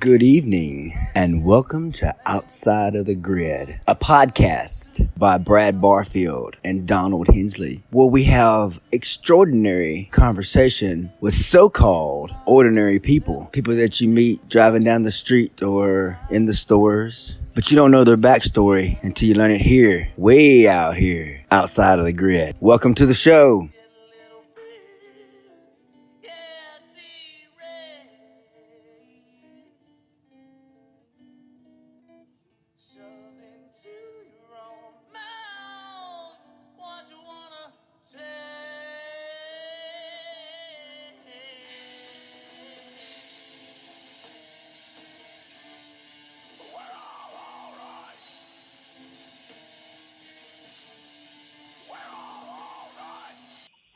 Good evening, and welcome to Outside of the Grid, a podcast by Brad Barfield and Donald Henslee, where we have extraordinary conversation with so-called ordinary people that you meet driving down the street or in the stores, but you don't know their backstory until you learn it here, way out here, outside of the grid. Welcome to the show.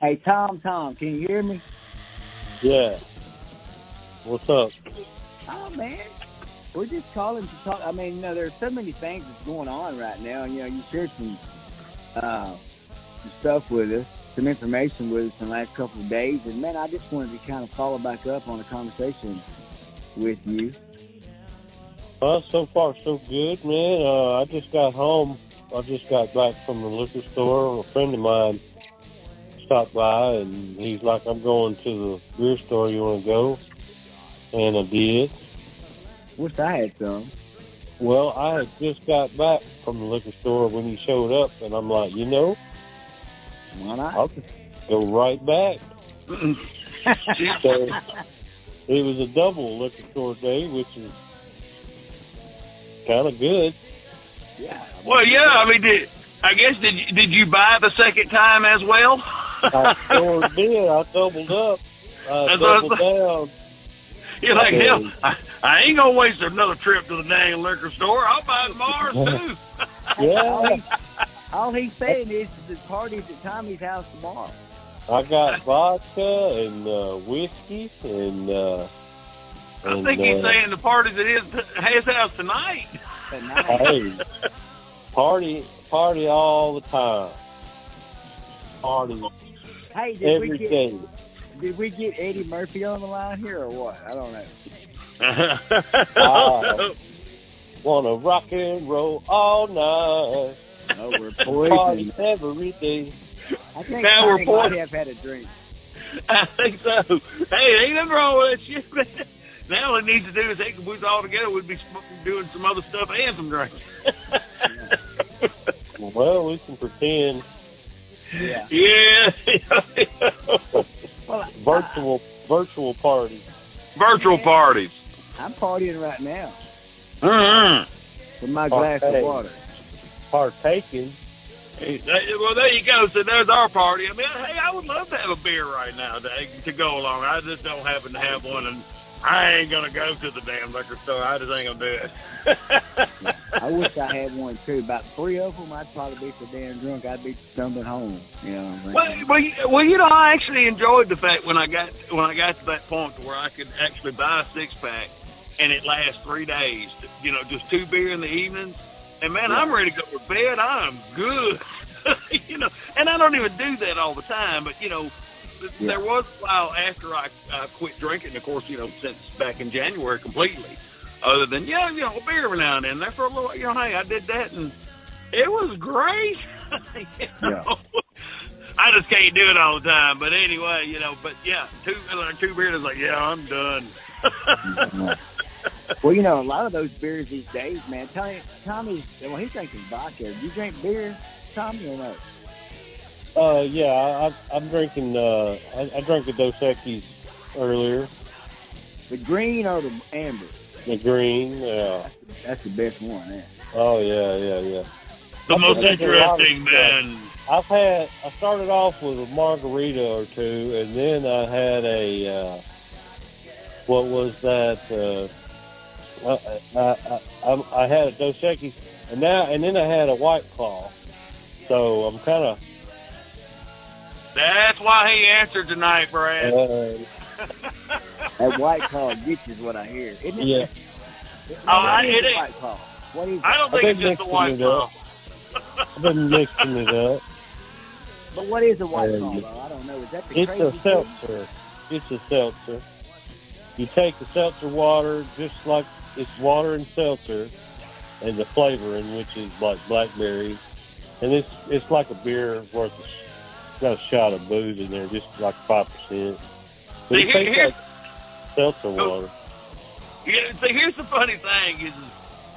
Hey, Tom, can you hear me? Yeah. What's up? Oh, man. We're just calling to talk. I mean, there's so many things that's going on right now. You shared some stuff with us, some information with us in the last couple of days. And, man, I just wanted to kind of follow back up on a conversation with you. So far, so good, man. I just got home. I just got back from the liquor store. A friend of mine stopped by, and he's like, I'm going to the beer store. You want to go? And I did. Wish I had some. Well, I had just got back from the liquor store when he showed up, and I'm like, why not? I'll just go right back. So it was a double liquor store day, which is kind of good. Yeah. Well, yeah. I mean, did you buy the second time as well? I sure did. I doubled up. I doubled down. You're like, hell, I ain't gonna waste another trip to the dang liquor store. I'll buy tomorrow too. Yeah. All he's saying is the party's at Tommy's house tomorrow. I got vodka and whiskey and. I think he's saying the party's at his house tonight. Hey, party all the time. Party. Hey, every day. Did we get Eddie Murphy on the line here or what? I don't know. Wanna rock and roll all night. Oh, we're party poisoned. every day. I think now Tommy we're might have had a drink. I think so. Hey, ain't nothing wrong with that shit, man. Now all it needs to do is if we was all together, we'd be doing some other stuff and some drinks. Well, we can pretend. Yeah. Yeah. Well, virtual parties. Virtual parties. I'm partying right now Mm-hmm. with my glass of water. Partaking. Well, there you go. So there's our party. I mean, hey, I would love to have a beer right now to go along. I just don't happen to have one, and I ain't going to go to the damn liquor store. I just ain't going to do it. I wish I had one, too. About 3 of them, I'd probably be so damn drunk I'd be stumbling home. You know what I mean? Well, I actually enjoyed the fact when I got to that point where I could actually buy a 6-pack, and it lasts 3 days. Just 2 beer in the evenings. And, man, I'm ready to go to bed. I'm good. And I don't even do that all the time. But, there was a while after I quit drinking, of course, since back in January completely. Other than, a beer every now and then. There for a little, hey, I did that, and it was great. Yeah. I just can't do it all the time. But anyway, but, yeah, 2 beers is like, yeah, I'm done. Well, a lot of those beers these days, man. Tommy, he's drinking vodka. Do you drink beer, Tommy, or no? Yeah, I'm drinking. I drank the Dos Equis earlier. The green or the amber? The green, yeah. That's the best one, man. Oh yeah. The most interesting, man. I started off with a margarita or two, and then I had a. What was that? I had a Dos Equis, and then I had a White Claw. So I'm kind of. That's why he answered tonight, Brad. That White Claw gets is what I hear. Isn't it? Yeah. It ain't. White Claw? What is it? I don't think it's just a White Claw. I've been mixing it up. But what is a White Claw, though? I don't know. Is that the It's crazy a seltzer. It's a seltzer. You take the seltzer water, just like it's water and seltzer, and the flavoring, which is like blackberry, and it's like a beer worth of, got a shot of booze in there, just like 5%. But it tastes like seltzer water. Yeah, see, here's the funny thing is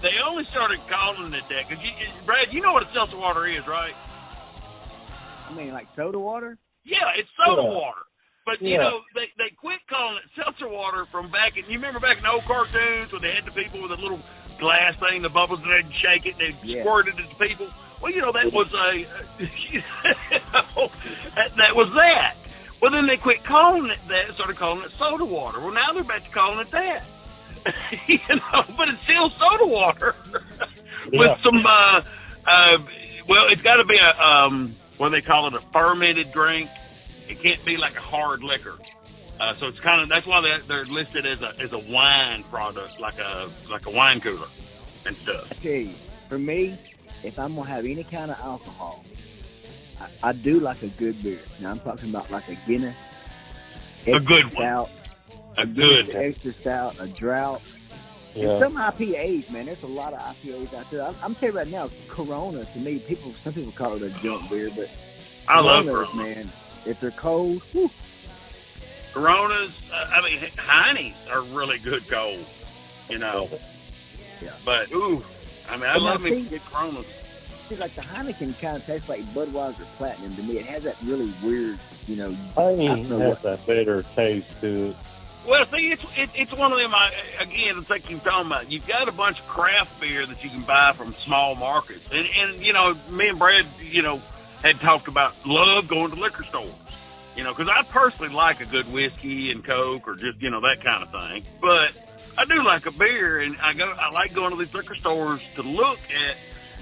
they only started calling it that because Brad, you know what a seltzer water is, right? I mean, like soda water? Yeah, it's soda water. But, you know, they quit calling it seltzer water from back in, you remember back in the old cartoons where they had the people with a little glass thing, the bubbles, and they'd shake it, and they'd squirt it at the people? Well, you know, that was that was that. Well, then they quit calling it that and started calling it soda water. Well, now they're back to calling it that. You know, but it's still soda water with some, well, it's got to be what they call it, a fermented drink. It can't be like a hard liquor. So it's kind of, that's why they're listed as a wine product, like a wine cooler and stuff. I tell you, for me, if I'm gonna have any kind of alcohol, I do like a good beer. Now I'm talking about like a Guinness, a good stout, a good extra stout, a drought. Yeah. And some IPAs, man. There's a lot of IPAs out there. I'm telling you right now, Corona to me, some people call it a junk beer, but I love Coronas, man. If they're cold, whew. Coronas, I mean, Heine's are really good cold, you know. Yeah. But, ooh, I mean, I love me good Coronas. See, like the Heineken kind of tastes like Budweiser Platinum to me. It has that really weird, you know. Heineken has that better taste to it. Well, see, it's one of them, again, it's like you're talking about. You've got a bunch of craft beer that you can buy from small markets. And you know, me and Brad, you know, had talked about love going to liquor stores. You know, because I personally like a good whiskey and Coke or just, you know, that kind of thing. But I do like a beer, and I like going to these liquor stores to look at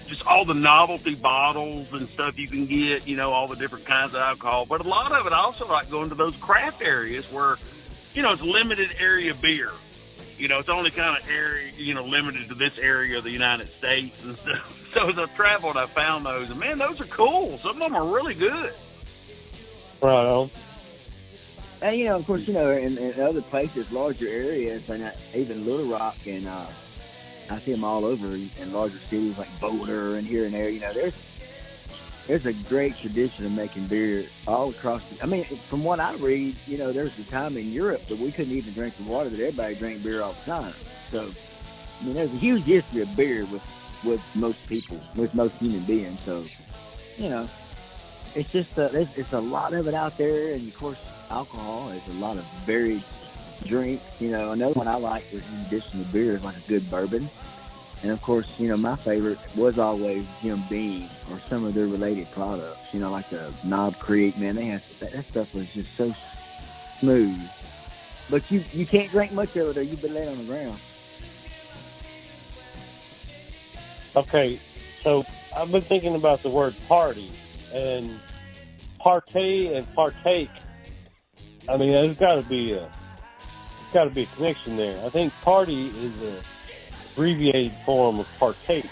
just all the novelty bottles and stuff you can get, you know, all the different kinds of alcohol. But a lot of it, I also like going to those craft areas where, you know, it's limited area beer. You know, it's only kind of area, you know, limited to this area of the United States and stuff. So as I've traveled, I found those, and man, those are cool. Some of them are really good. Right on. And, you know, of course, you know, in other places, larger areas, and even Little Rock, and I see them all over in larger cities like Boulder and here and there. You know, there's a great tradition of making beer all across. I mean, from what I read, you know, there's a time in Europe that we couldn't even drink the water, that everybody drank beer all the time. So, I mean, there's a huge history of beer with most people, with most human beings. So, you know, it's just it's a lot of it out there, and of course, alcohol is a lot of varied drinks. You know, another one I like, in addition to beer, is like a good bourbon. And of course, you know, my favorite was always Jim Beam or some of their related products. You know, like the Knob Creek, man. They had that stuff was just so smooth. But you can't drink much of it, or you've been laying on the ground. Okay, so I've been thinking about the word party and partay and partake. I mean, there's got to be a connection there. I think party is a abbreviated form of partake.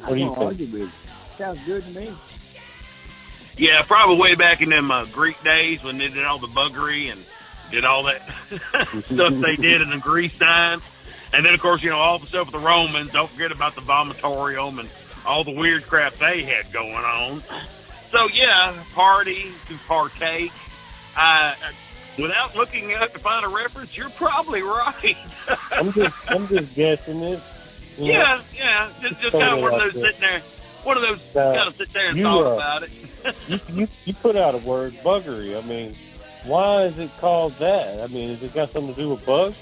What do you think? Sounds good to me. Yeah, probably way back in them Greek days when they did all the buggery and did all that stuff they did in the Greece time. And then, of course, you know, all the stuff with the Romans. Don't forget about the vomitorium and all the weird crap they had going on. So, yeah, party to partake. Without looking up to find a reference, you're probably right. I'm just guessing it. Yeah. Just kind of one of those sitting there. One of those kind of sit there and talk about it. you put out a word, buggery. I mean, why is it called that? I mean, has it got something to do with bugs?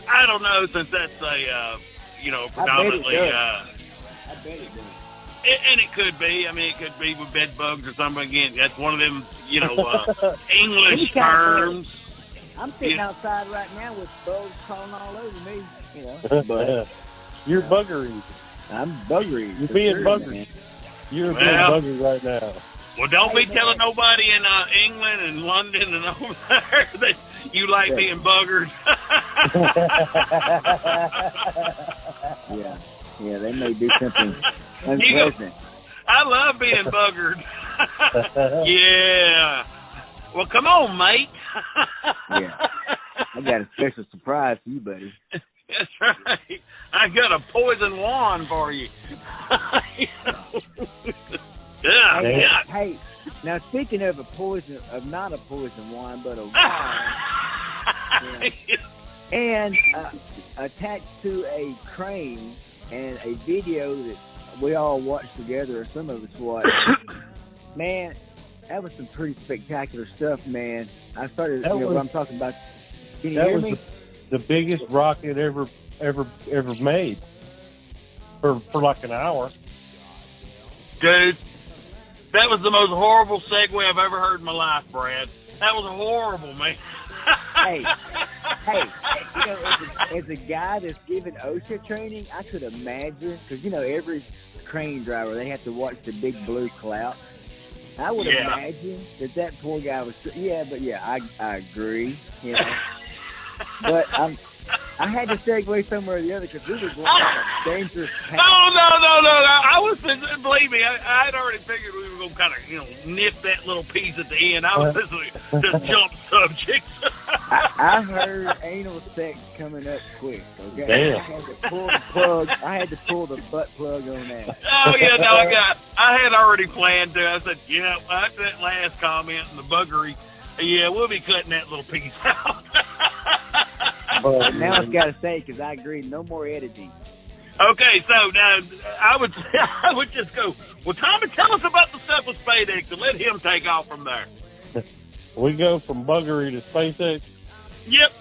I don't know, since that's a, you know, predominantly. I bet it does. And it could be. I mean, it could be with bed bugs or something. Again, that's one of them, you know, English terms. I'm sitting outside right now with bugs crawling all over me, you know. But you're buggery. I'm buggery. You're being buggery. Man. You're being buggery right now. Well, don't be telling nobody in England and London and over there that you like being buggered. Yeah, they may do something unpleasant. I love being buggered. Yeah. Well, come on, mate. Yeah. I got a special surprise for you, buddy. That's right. I got a poison wand for you. Yeah. Hey, now speaking of not a poison wand, but a wand, and attached to a crane and a video that we all watched together, or some of us watched. Man, that was some pretty spectacular stuff, man. I started, what I'm talking about. Can you hear me? The biggest rocket ever made for like an hour. Dude, that was the most horrible segue I've ever heard in my life, Brad. That was horrible, man. hey, as a guy that's giving OSHA training, I could imagine, because, every crane driver, they have to watch the big blue clout. I would imagine that poor guy was, I agree, But I had to segue somewhere or the other because we were going down a dangerous path. No. I was, believe me, I had already figured we were going to kind of, nip that little piece at the end. I was listening to jump subjects. I heard anal sex coming up quick, okay? Damn. I had to pull the butt plug on that. Oh, yeah, no, I had already planned to. I said, after that last comment and the buggery, we'll be cutting that little piece out. But now it's got to stay because I agree, no more editing. Okay, so now I would just go, well, Tommy, tell us about the stuff with SpaceX and let him take off from there. We go from buggery to SpaceX? Yep.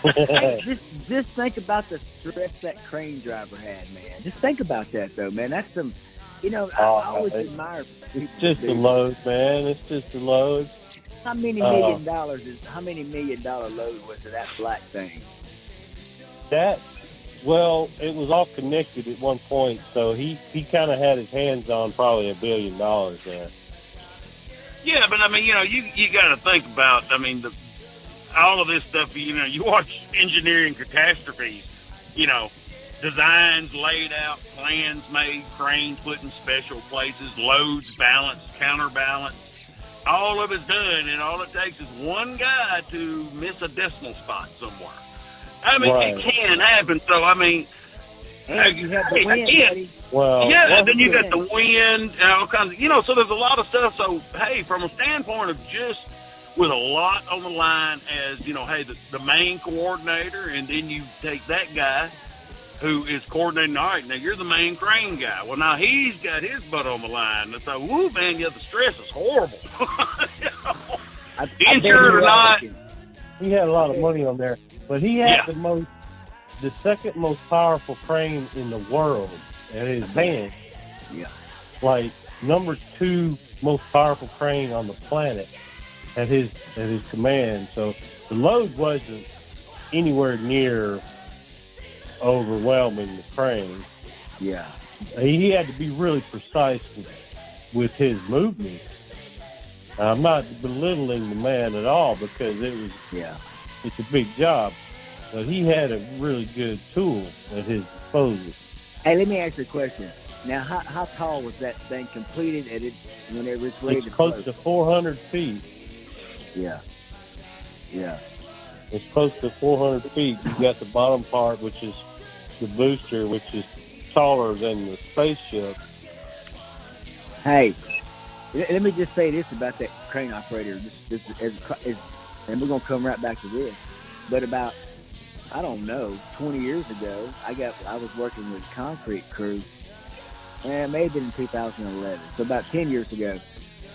Hey, just think about the stress that crane driver had, man. Just think about that, though, man. That's some, I always admire people. It's just a load, man. It's just a load. How many million dollars load was it, that black thing? Well, it was all connected at one point, so he kind of had his hands on probably $1 billion there. Yeah, but I mean, you got to think about, all of this stuff, you watch engineering catastrophes, designs laid out, plans made, cranes put in special places, loads balanced, counterbalanced. All of it's done, and all it takes is one guy to miss a decimal spot somewhere. Right. It can happen. So, and you have the wind, buddy. Well, then you got the wind and all kinds of, so there's a lot of stuff. So, hey, from a standpoint of just with a lot on the line as, the main coordinator, and then you take that guy who is coordinating, all right, now you're the main crane guy. Well, now he's got his butt on the line. And so, the stress is horrible. Insured or not. He had a lot of money on there, but he had the second most powerful crane in the world at his hand. Yeah. Like, number 2 most powerful crane on the planet at his command. So the load wasn't anywhere near overwhelming the crane. Yeah. He had to be really precise with his movements. I'm not belittling the man at all because it's a big job, but he had a really good tool at his disposal. Hey, let me ask you a question. Now, how tall was that thing completed whenever it's ready to close to 400 feet. Yeah. It's close to 400 feet. You got the bottom part, which is the booster, which is taller than the spaceship. Hey, let me just say this about that crane operator. And we're going to come right back to this. But about, 20 years ago, I was working with concrete crews. And it may have been in 2011. So about 10 years ago,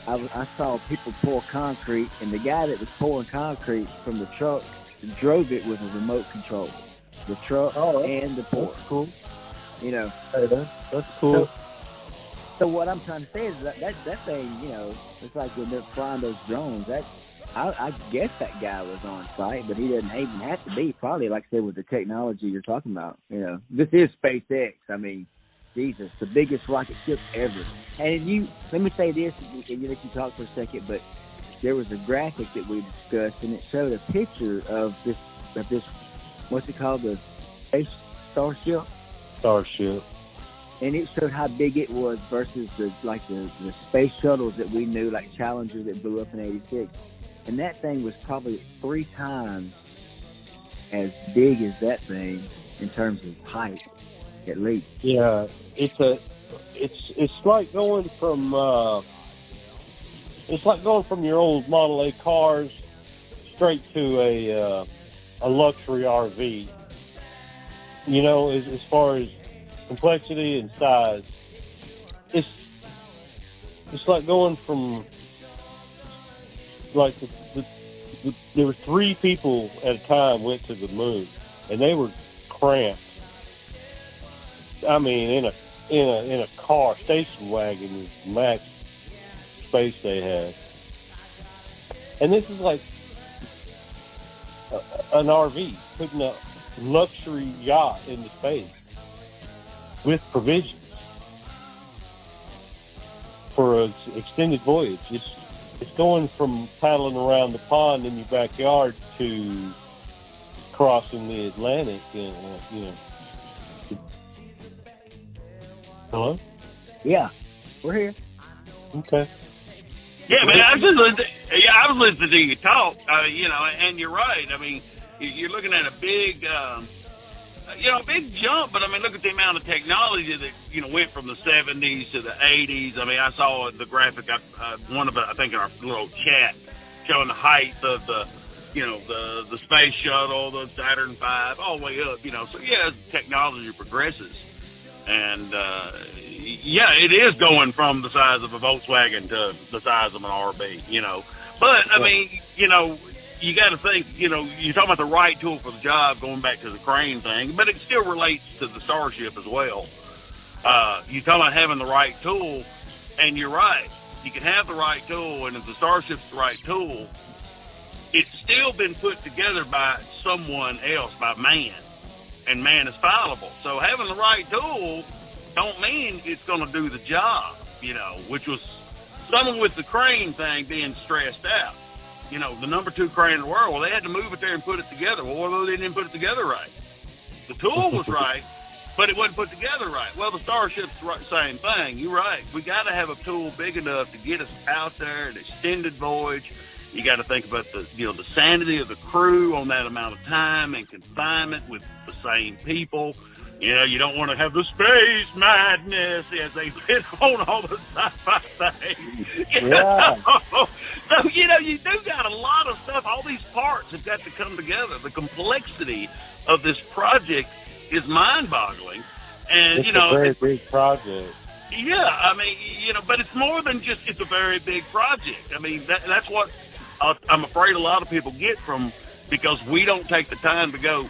I saw people pour concrete, and the guy that was pouring concrete from the truck drove it with a remote control. The truck and the pour. That's cool. Hey, that's cool. So what I'm trying to say is that thing, it's like when they're flying those drones. I guess that guy was on site, but he doesn't even have to be. Probably, like I said, with the technology you're talking about. This is SpaceX. Jesus, the biggest rocket ship ever. And let me say this, and you let you talk for a second, but there was a graphic that we discussed, and it showed a picture of this, what's it called, the space starship? Starship. And it showed how big it was versus the space shuttles that we knew, like Challenger that blew up in '86. and that thing was probably 3 times as big as that thing in terms of height, at least. Yeah, it's like going from your old Model A cars straight to a luxury RV. You know, as far as complexity and size, it's like going from like there were 3 people at a time went to the moon, and they were cramped. I mean, in a car, station wagon with max space they had, and this is like an RV putting a luxury yacht into space with provisions for an extended voyage. It's going from paddling around the pond in your backyard to crossing the Atlantic. Hello? Yeah, we're here. Okay. Yeah, man, I was listening to you talk, and you're right. I mean, you're looking at a big, big jump, but I mean, look at the amount of technology that, went from the 70s to the 80s. I mean, I saw the graphic, one of it, I think in our little chat, showing the height of the space shuttle, the Saturn V, all the way up, So, yeah, as technology progresses. And, it is going from the size of a Volkswagen to the size of an RV, But, I mean, you got to think, you're talking about the right tool for the job, going back to the crane thing, but it still relates to the Starship as well. You're talking about having the right tool, and you're right. You can have the right tool, and if the Starship's the right tool, it's still been put together by someone else, by man, and man is fallible. So having the right tool don't mean it's going to do the job, which was someone with the crane thing being stressed out. The number 2 crane in the world, well, they had to move it there and put it together. Well, they didn't put it together right. The tool was right, but it wasn't put together right. Well, the Starship's the same thing. You're right. We got to have a tool big enough to get us out there, an extended voyage. You got to think about the sanity of the crew on that amount of time and confinement with the same people. You don't want to have the space madness as they put on all the sci-fi things. Yeah. So, you do got a lot of stuff. All these parts have got to come together. The complexity of this project is mind-boggling. And, it's a very big project. Yeah, I mean, but it's more than just it's a very big project. I mean, that's what I'm afraid a lot of people get from, because we don't take the time to go,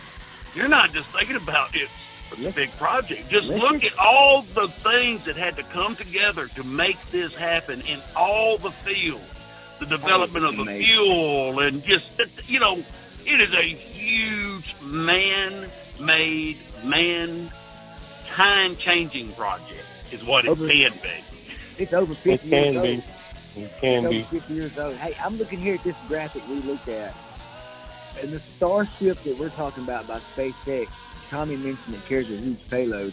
you're not just thinking about it. A big project. Just look at all the things that had to come together to make this happen in all the fields. The development of the fuel and just, it is a huge man-made, time-changing project is what it can be. It's over 50 years old. It can be. 50 years old. Hey, I'm looking here at this graphic we looked at. And the Starship that we're talking about by SpaceX, Tommy mentioned it carries a huge payload.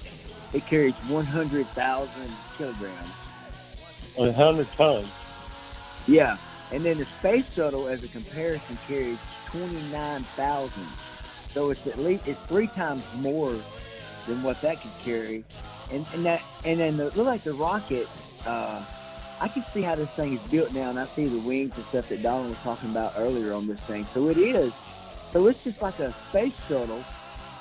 It carries 100,000 kilograms. 100 tons. Yeah. And then the space shuttle, as a comparison, carries 29,000. So it's 3 times more than what that could carry. And then look like the rocket, I can see how this thing is built now, and I see the wings and stuff that Donald was talking about earlier on this thing. So it's just like a space shuttle.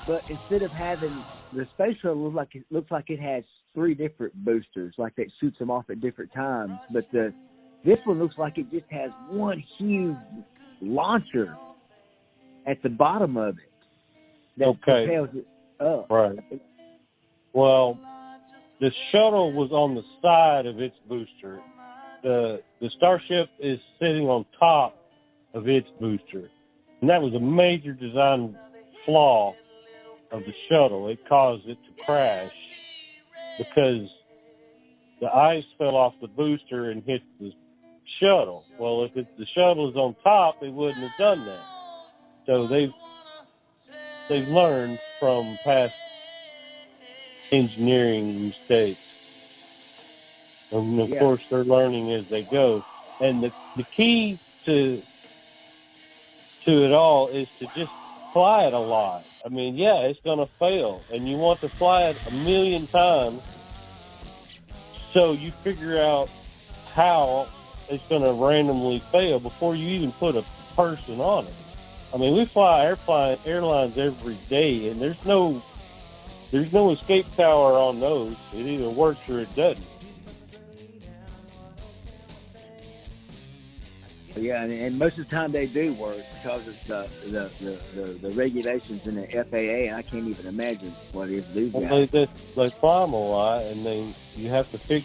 But instead of having the space shuttle looks like it has 3 different boosters, like that shoots them off at different times. But this one looks like it just has one huge launcher at the bottom of it that propels it up. Right. Well, the shuttle was on the side of its booster. The Starship is sitting on top of its booster, and that was a major design flaw of the shuttle. It caused it to crash because the ice fell off the booster and hit the shuttle. Well, if the shuttle is on top, it wouldn't have done that. So they've learned from past engineering mistakes, and of course they're learning as they go. And the key to to it all is to just fly it a lot. I mean, yeah, it's going to fail, and you want to fly it 1,000,000 times, so you figure out how it's going to randomly fail before you even put a person on it. I mean, we fly airlines every day, and there's no escape tower on those. It either works or it doesn't. Yeah, and most of the time they do work because it's the regulations in the FAA, and I can't even imagine what it is to do. Well, they fly them a lot, and you have to fix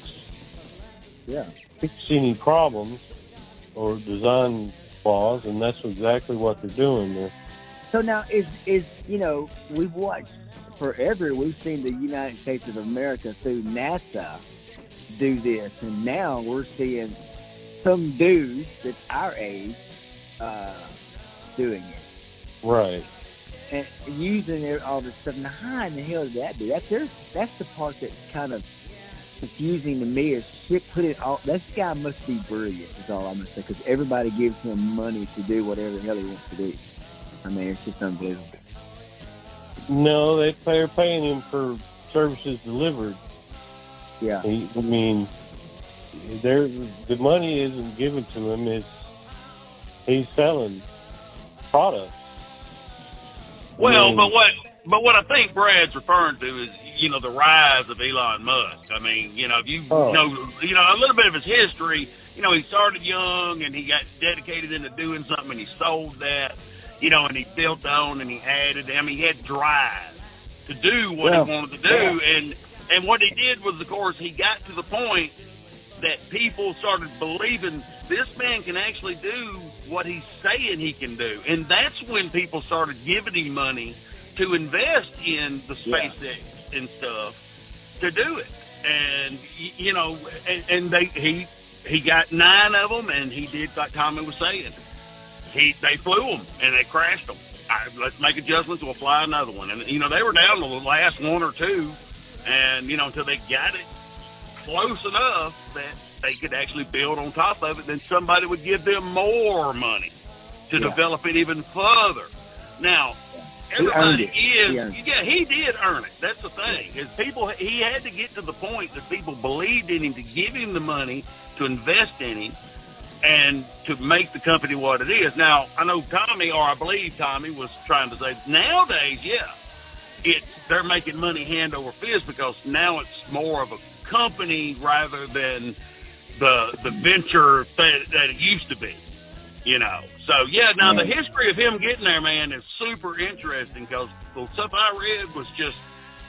any problems or design flaws, and that's exactly what they're doing there. So now is we've watched forever. We've seen the United States of America through NASA do this, and now we're seeing some dudes that's our age doing it. Right. And using all this stuff. Now, how in the hell did that do? That's the part that's kind of confusing to me. Is shit put it all. This guy must be brilliant. Is all I'm gonna say, because everybody gives him money to do whatever the hell he wants to do. I mean, it's just unbelievable. No, they're paying him for services delivered. Yeah. I mean, the money isn't given to him. He's selling products. Well, but what I think Brad's referring to is, the rise of Elon Musk. I mean, if you know a little bit of his history, he started young and he got dedicated into doing something and he sold that, and he built on and he added. I mean, he had drive to do what he wanted to do, and what he did was, of course, he got to the point that people started believing this man can actually do what he's saying he can do. And that's when people started giving him money to invest in the SpaceX and stuff to do it. And, he got 9 of them, and he did like Tommy was saying. They flew them, and they crashed them. Let's make adjustments, we'll fly another one. And, they were down to the last 1 or 2, and, until they got it close enough that they could actually build on top of it, then somebody would give them more money to develop it even further. Now, everybody he did earn it. That's the thing. Is he had to get to the point that people believed in him to give him the money to invest in him and to make the company what it is. Now, I know Tommy, or I believe Tommy, was trying to say nowadays, they're making money hand over fist, because now it's more of a company rather than the venture that it used to be, So now the history of him getting there, man, is super interesting, because the stuff I read was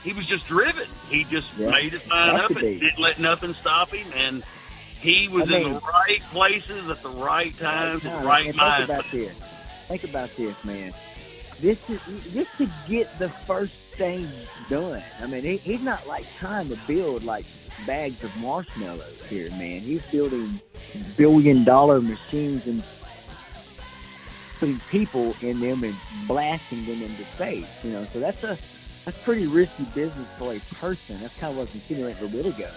he was just driven. He just made his mind up and didn't let nothing stop him, and he was in the right places at the right times, at the right mindset. Think about this, man. This is just to get the first thing done. I mean, he's not like trying to build like bags of marshmallows here, man. He's building billion-dollar machines and putting people in them and blasting them into space. So that's pretty risky business for a person. That's kind of what I was insinuating a little bit ago.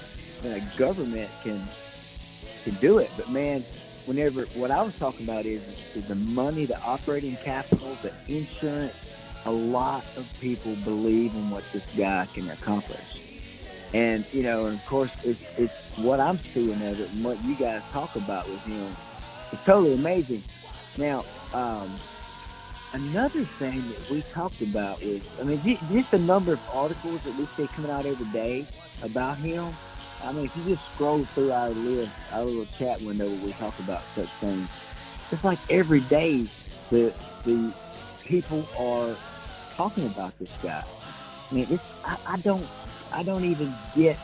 A government can do it, but man, what I was talking about is the money, the operating capital, the insurance. A lot of people believe in what this guy can accomplish. And, and of course, it's what I'm seeing of it and what you guys talk about with him. It's totally amazing. Now, another thing that we talked about was, just the number of articles that we see coming out every day about him. If you just scroll through our little chat window where we talk about such things, it's like every day the people are talking about this guy. I don't even get.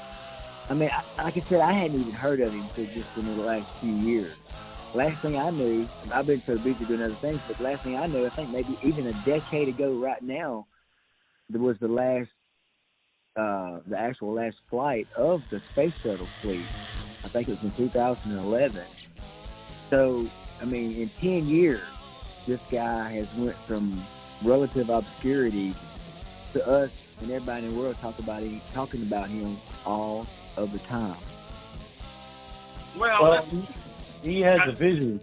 Like I said, I hadn't even heard of him until just in the last few years. Last thing I knew, I've been so busy doing other things, but the last thing I knew, I think maybe even a decade ago right now, there was the actual last flight of the space shuttle fleet. I think it was in 2011. So, in 10 years, this guy has went from relative obscurity to us and everybody in the world talking about him all of the time. Well, he has a vision.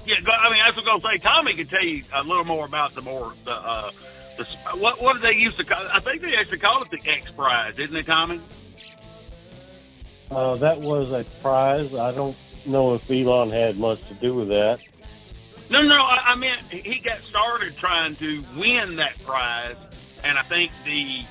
Yeah, I mean, that's what I was going to say. Tommy could tell you a little more about what did they used to call? I think they actually call it the X Prize, isn't it, Tommy? That was a prize. I don't know if Elon had much to do with that. No, I meant he got started trying to win that prize, and I think the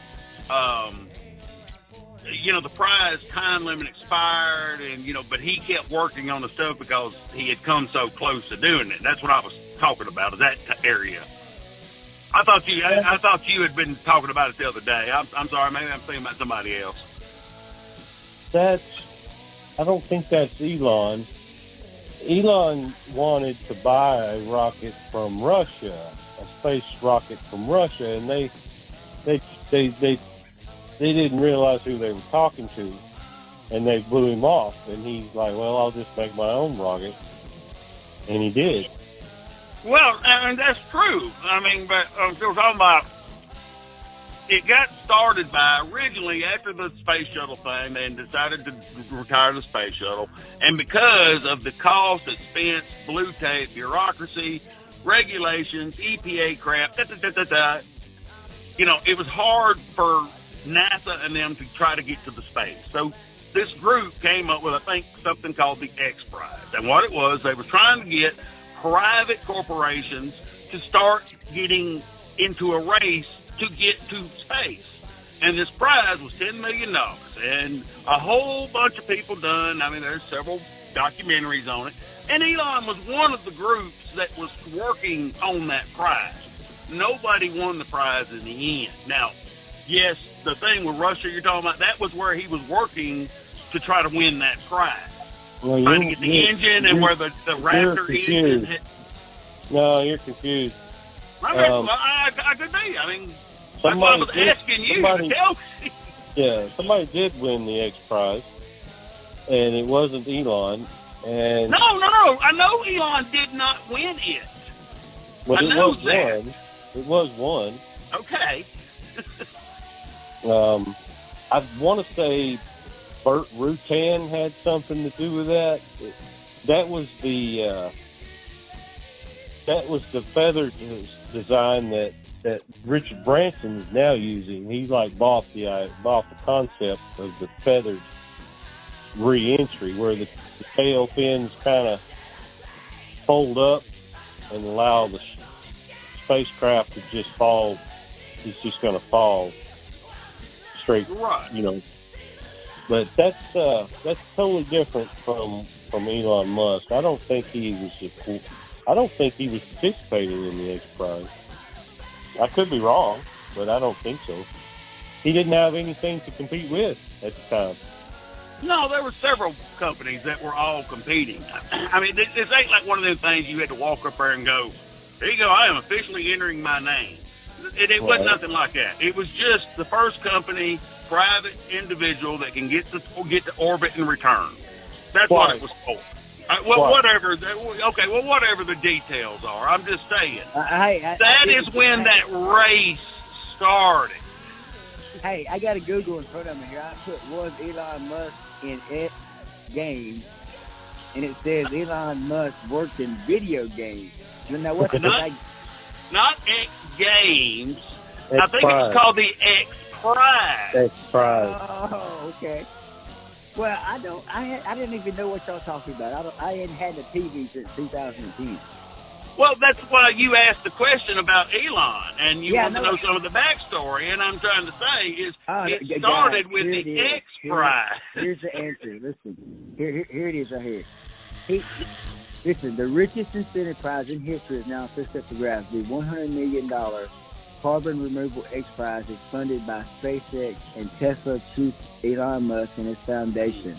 prize time limit expired, and but he kept working on the stuff because he had come so close to doing it. That's what I was talking about. Is that area? I thought you had been talking about it the other day. I'm sorry, maybe I'm thinking about somebody else. I don't think that's Elon. Elon wanted to buy a rocket from Russia, a space rocket from Russia, and they didn't realize who they were talking to, and they blew him off. And he's like, "Well, I'll just make my own rocket," and he did. Well, and that's true. I mean, but we're talking about. It got started by, originally, after the space shuttle thing, they decided to retire the space shuttle. And because of the cost, expense, blue tape, bureaucracy, regulations, EPA crap, it was hard for NASA and them to try to get to the space. So this group came up with, I think, something called the X Prize. And what it was, they were trying to get private corporations to start getting into a race to get to space. And this prize was $10 million. And a whole bunch of people done. I mean, there's several documentaries on it. And Elon was one of the groups that was working on that prize. Nobody won the prize in the end. Now, yes, the thing with Russia you're talking about, that was where he was working to try to win that prize. Well, trying to get the engine and where the Raptor engine. No, you're confused. I could be. I mean, that's what I was asking you to tell me. Yeah, somebody did win the X Prize, and it wasn't Elon. And No. I know Elon did not win it. But I know that. It was one. Okay. I want to say Burt Rutan had something to do with that. That was the feather design that Richard Branson is now using. He's like bought the concept of the feathered re-entry, where the tail fins kind of fold up and allow the spacecraft to just fall. It's just going to fall straight, right. But that's totally different from Elon Musk. I don't think he was participating in the X Prize. I could be wrong, but I don't think so. He didn't have anything to compete with at the time. No, there were several companies that were all competing. I mean, this ain't like one of those things you had to walk up there and go, "There you go, I am officially entering my name." It wasn't nothing like that. It was just the first company, private individual that can get to orbit and return. That's what it was for. Whatever the details are. I'm just saying. That is when that race started. Hey, I got a Google in front of me here. I put, was Elon Musk in X Games? And it says Elon Musk worked in video games. Now, what's not X Games. X I think Prize. it's called the X Prize. X Prize. Oh, okay. Well, I didn't even know what y'all talking about. I hadn't had a TV since 2010. Well, that's why you asked the question about Elon, and you want to know some of the backstory. And I'm trying to say is it started with the X Prize. Here's the answer. Listen, here it is right here. Listen, the richest incentive prize in history is now officially up for grabs. The $100 million carbon removal X Prize is funded by SpaceX and Tesla chief Elon Musk and his foundation.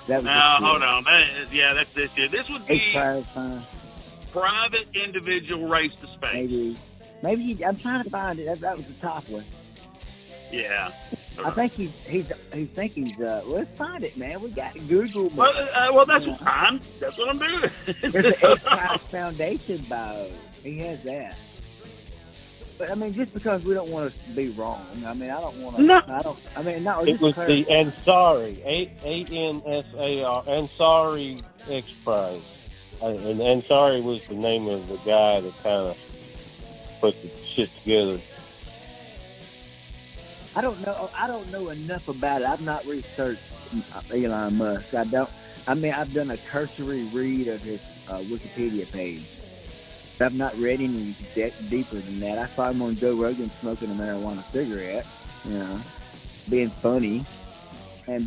Now, hold on. That's this year. This would be X Prize private individual race to space. Maybe I'm trying to find it. That was the top one. Yeah. I think he's let's find it, man. We got Google. Well, that's fine. That's what I'm doing. There's an X Prize Foundation bio. He has that. But I mean, just because we don't want to be wrong, I mean, I don't want to. No. It was the Ansari, Ansar, Ansari X Prize. And Ansari was the name of the guy that kind of put the shit together. I don't know enough about it. I've not researched Elon Musk. I've done a cursory read of his Wikipedia page. I've not read any deeper than that. I saw him on Joe Rogan smoking a marijuana cigarette, being funny,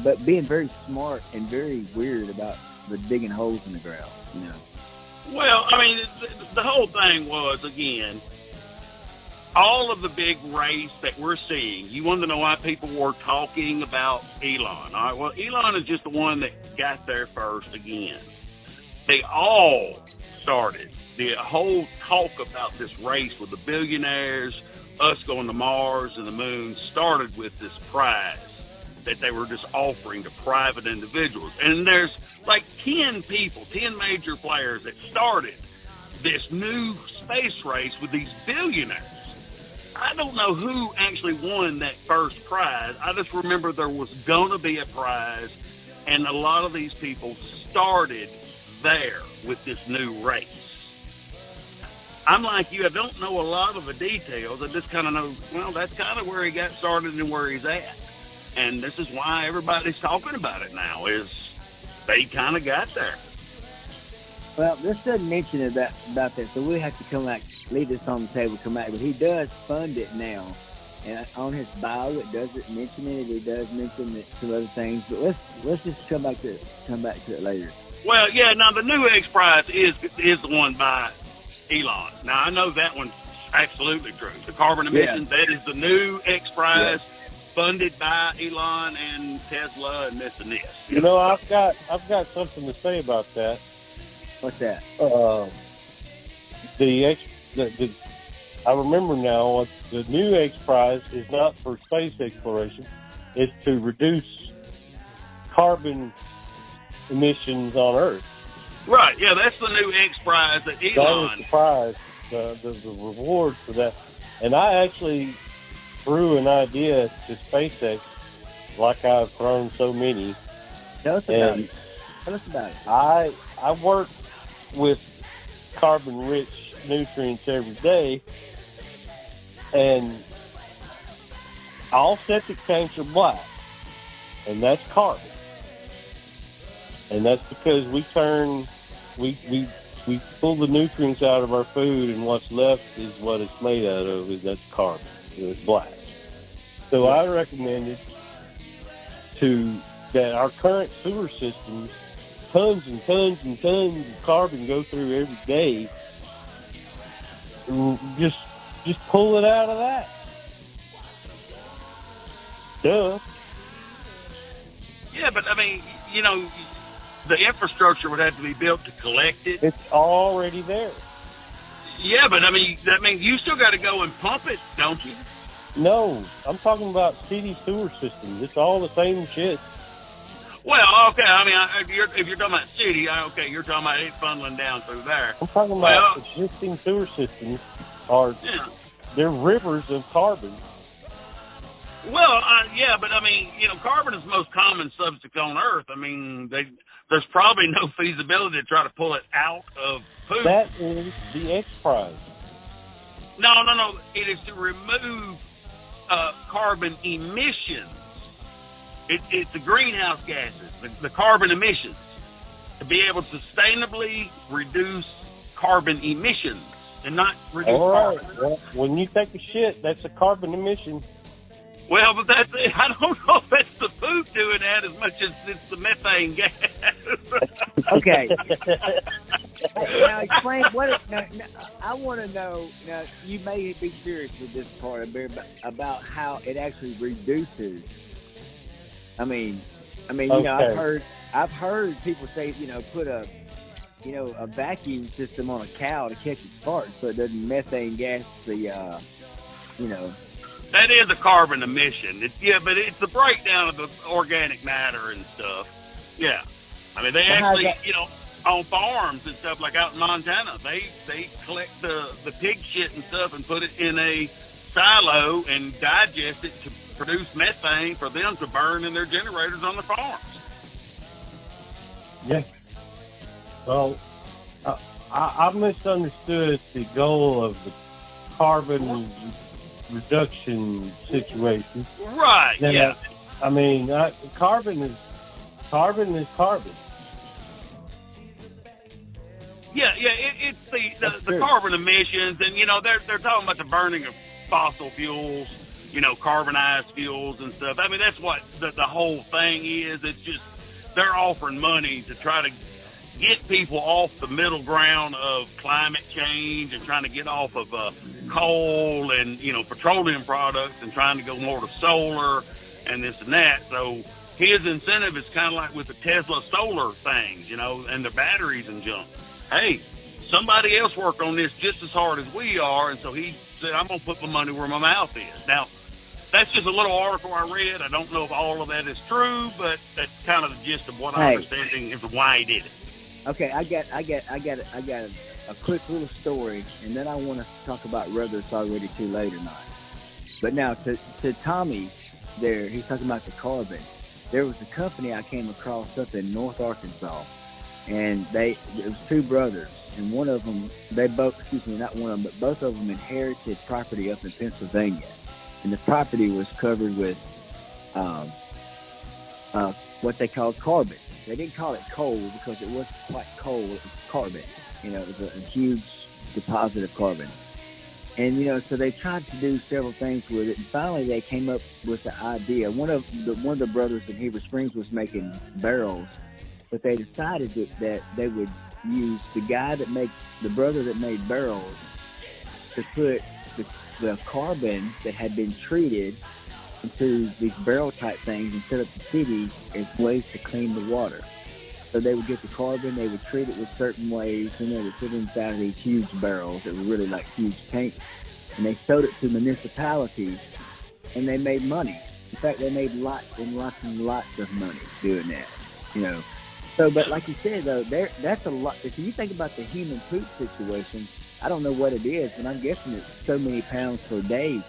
but being very smart and very weird about the digging holes in the ground, Well, I mean, the whole thing was, again, all of the big race that we're seeing. You want to know why people were talking about Elon. All right, well, Elon is just the one that got there first again. They all started. The whole talk about this race with the billionaires, us going to Mars and the moon, started with this prize that they were just offering to private individuals. And there's like 10 major players that started this new space race with these billionaires. I don't know who actually won that first prize. I just remember there was going to be a prize, and a lot of these people started there with this new race. I'm like you, I don't know a lot of the details. I just kind of know, well, that's kind of where he got started and where he's at. And this is why everybody's talking about it now, is they kind of got there. Well, this doesn't mention about that, so we have to come back, leave this on the table, come back. But he does fund it now, and on his bio it doesn't mention it. It does mention some other things, but let's just come back to it later. Well, yeah. Now the new X Prize is the one by Elon. Now I know that one's absolutely true. The carbon emissions, that is the new X Prize, funded by Elon and Tesla and this and this. You know, I've got something to say about that. What's that? I remember now. The new X Prize is not for space exploration; it's to reduce carbon emissions on Earth. Right. Yeah, that's the new X Prize that Elon. That was the prize, the reward for that. And I actually threw an idea to SpaceX, like I've thrown so many. Tell us about it. Tell us about it. I work with carbon-rich nutrients every day, and all septic tanks are black, and that's carbon. And that's because we pull the nutrients out of our food, and what's left is what it's made out of, is that's carbon. It's black. So I recommended that our current sewer systems, tons and tons and tons of carbon go through every day. Just pull it out of that. Duh. Yeah, but I mean, the infrastructure would have to be built to collect it. It's already there. Yeah, but I mean, that means you still got to go and pump it, don't you? No, I'm talking about city sewer systems. It's all the same shit. Well, okay. I mean, if you're talking about city, you're talking about it funneling down through there. I'm talking about existing sewer systems. They're rivers of carbon. Well, yeah, but I mean, carbon is the most common substance on Earth. I mean, there's probably no feasibility to try to pull it out of food. That is the X Prize. No. It is to remove carbon emissions. It's the greenhouse gases, the carbon emissions, to be able to sustainably reduce carbon emissions and not reduce carbon. Well, when you take a shit, that's a carbon emission. Well, but that's it. I don't know if that's the poop doing that as much as it's the methane gas. Okay. Now explain I want to know. Now you may be serious with this part about how it actually reduces. I mean, Okay. I've heard people say, put a vacuum system on a cow to catch its farts so it doesn't methane gas the. That is a carbon emission. But it's the breakdown of the organic matter and stuff. Yeah. I mean, they actually, on farms and stuff like out in Montana, they collect the pig shit and stuff and put it in a silo and digest it to produce methane for them to burn in their generators on the farms. Yeah. Well, I misunderstood the goal of the carbon reduction situation. Right. Now, Yeah. I mean, carbon is carbon. Yeah. It's the carbon emissions, and they're talking about the burning of fossil fuels, carbonized fuels and stuff. I mean, that's what the whole thing is. It's just they're offering money to try to get people off the middle ground of climate change and trying to get off of coal and petroleum products and trying to go more to solar and this and that. So his incentive is kind of like with the Tesla solar things, and the batteries and junk. Hey, somebody else worked on this just as hard as we are, and so he said, I'm going to put my money where my mouth is. Now, that's just a little article I read. I don't know if all of that is true, but that's kind of the gist of what I'm understanding of why he did it. Okay, I got a quick little story, and then I want to talk about whether it's already too late or not. But now, to Tommy, there, he's talking about the carbon. There was a company I came across up in North Arkansas, and it was two brothers, and one of them, not one of them, but both of them inherited property up in Pennsylvania, and the property was covered with what they called carbon. They didn't call it coal because it wasn't quite coal, it was carbon. It was a huge deposit of carbon. And, so they tried to do several things with it, and finally they came up with the idea. One of the brothers in Heber Springs was making barrels, but they decided that they would use the brother that made barrels to put the carbon that had been treated into these barrel type things and set up the cities as ways to clean the water. So they would get the carbon, they would treat it with certain ways, and they would put it inside of these huge barrels that were really like huge tanks. And they sold it to municipalities, and they made money. In fact, they made lots and lots and lots of money doing that. So, but like you said, though, that's a lot. If you think about the human poop situation, I don't know what it is, but I'm guessing it's so many pounds per day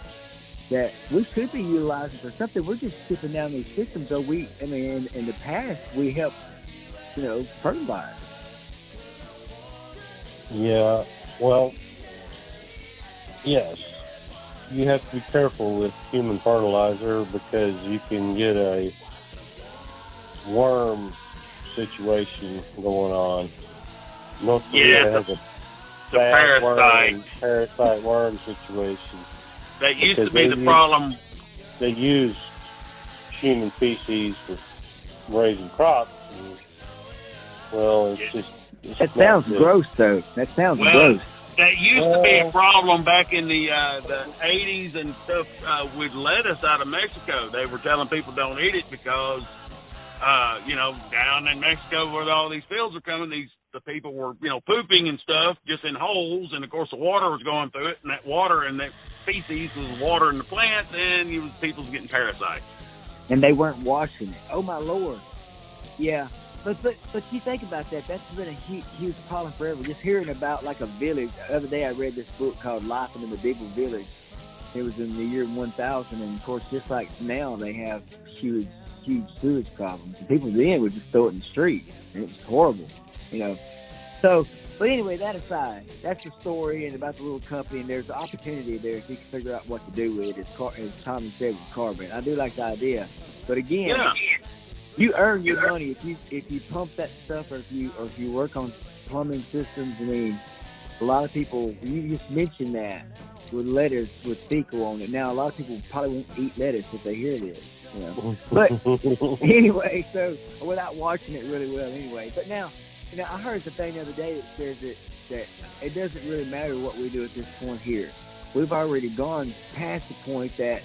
that we should be utilizing for something. We're just skipping down these systems. So in the past, we helped, fertilize. Yeah, well, yes. You have to be careful with human fertilizer because you can get a worm situation going on. North Korea has a bad parasite worm situation. That used to be the problem. They use human feces for raising crops. That sounds gross, though. That sounds gross. That used to be a problem back in the 80s and stuff with lettuce out of Mexico. They were telling people don't eat it because, down in Mexico where all these fields are coming, the people were, pooping and stuff just in holes, and of course the water was going through it, and that water and that feces was watering the plants, and people was getting parasites. And they weren't washing it. Oh my Lord! Yeah, but you think about that. That's been a huge problem forever. Just hearing about like a village. The other day I read this book called Life in the Medieval Village. It was in the year 1000, and of course, just like now, they have huge sewage problems. And people then would just throw it in the street, and it was horrible. So, but anyway, that aside, that's the story and about the little company, and there's an opportunity there if you can figure out what to do with it, as Tommy said, with carbon. I do like the idea, but again, you earn your money if you pump that stuff, or if you work on plumbing systems. I mean, a lot of people, you just mentioned that with lettuce with fecal on it. Now, a lot of people probably won't eat lettuce if they hear this. But anyway, so without watching it really well anyway. But now, I heard the thing the other day that says that it doesn't really matter what we do at this point here. We've already gone past the point that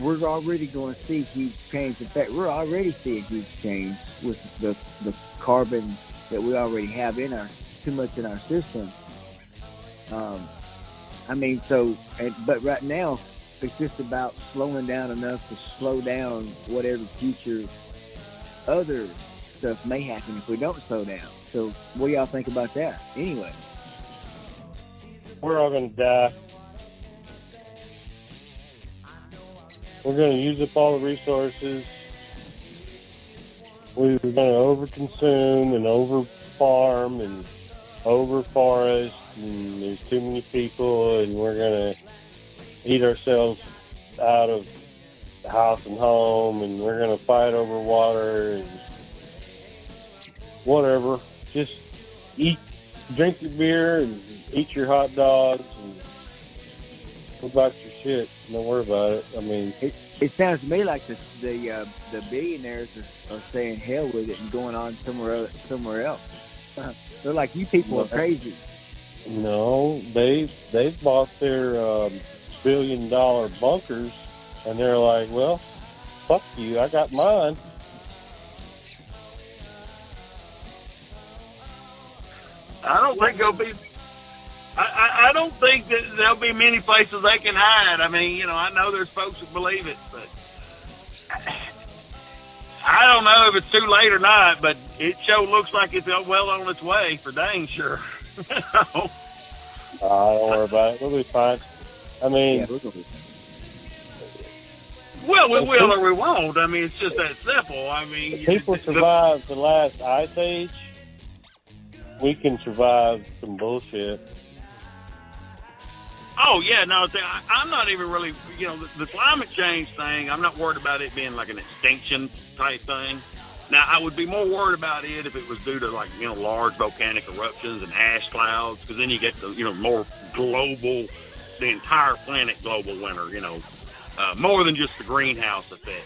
we're already going to see huge change. In fact, we're already seeing huge change with the carbon that we already have too much in our system. But right now, it's just about slowing down enough to slow down whatever future other stuff may happen if we don't slow down. So what do y'all think about that? Anyway. We're all going to die. We're going to use up all the resources. We're going to overconsume and overfarm and over forest, and there's too many people, and we're gonna eat ourselves out of house and home, and we're gonna fight over water and whatever. Just drink your beer and eat your hot dogs and go about your shit. Don't worry about it. I mean, it sounds to me like the billionaires are saying hell with it and going on somewhere else. They're like, you people are crazy. No, they've bought their $1 billion bunkers, and they're like, well, fuck you, I got mine. I don't think there'll be. I don't think that there'll be many places they can hide. I mean, you know, I know there's folks that believe it, but I don't know if it's too late or not. But it sure looks like it's well on its way, for dang sure. Don't worry about it. We'll be fine. I mean, well, we will or we won't. I mean, it's just that simple. I mean, people survived the last ice age. We can survive some bullshit. Oh, yeah, no, I'm not even really, you know, the climate change thing, I'm not worried about it being like an extinction type thing. Now, I would be more worried about it if it was due to, like, you know, large volcanic eruptions and ash clouds, because then you get the, you know, more global, the entire planet global winter, you know, more than just the greenhouse effect.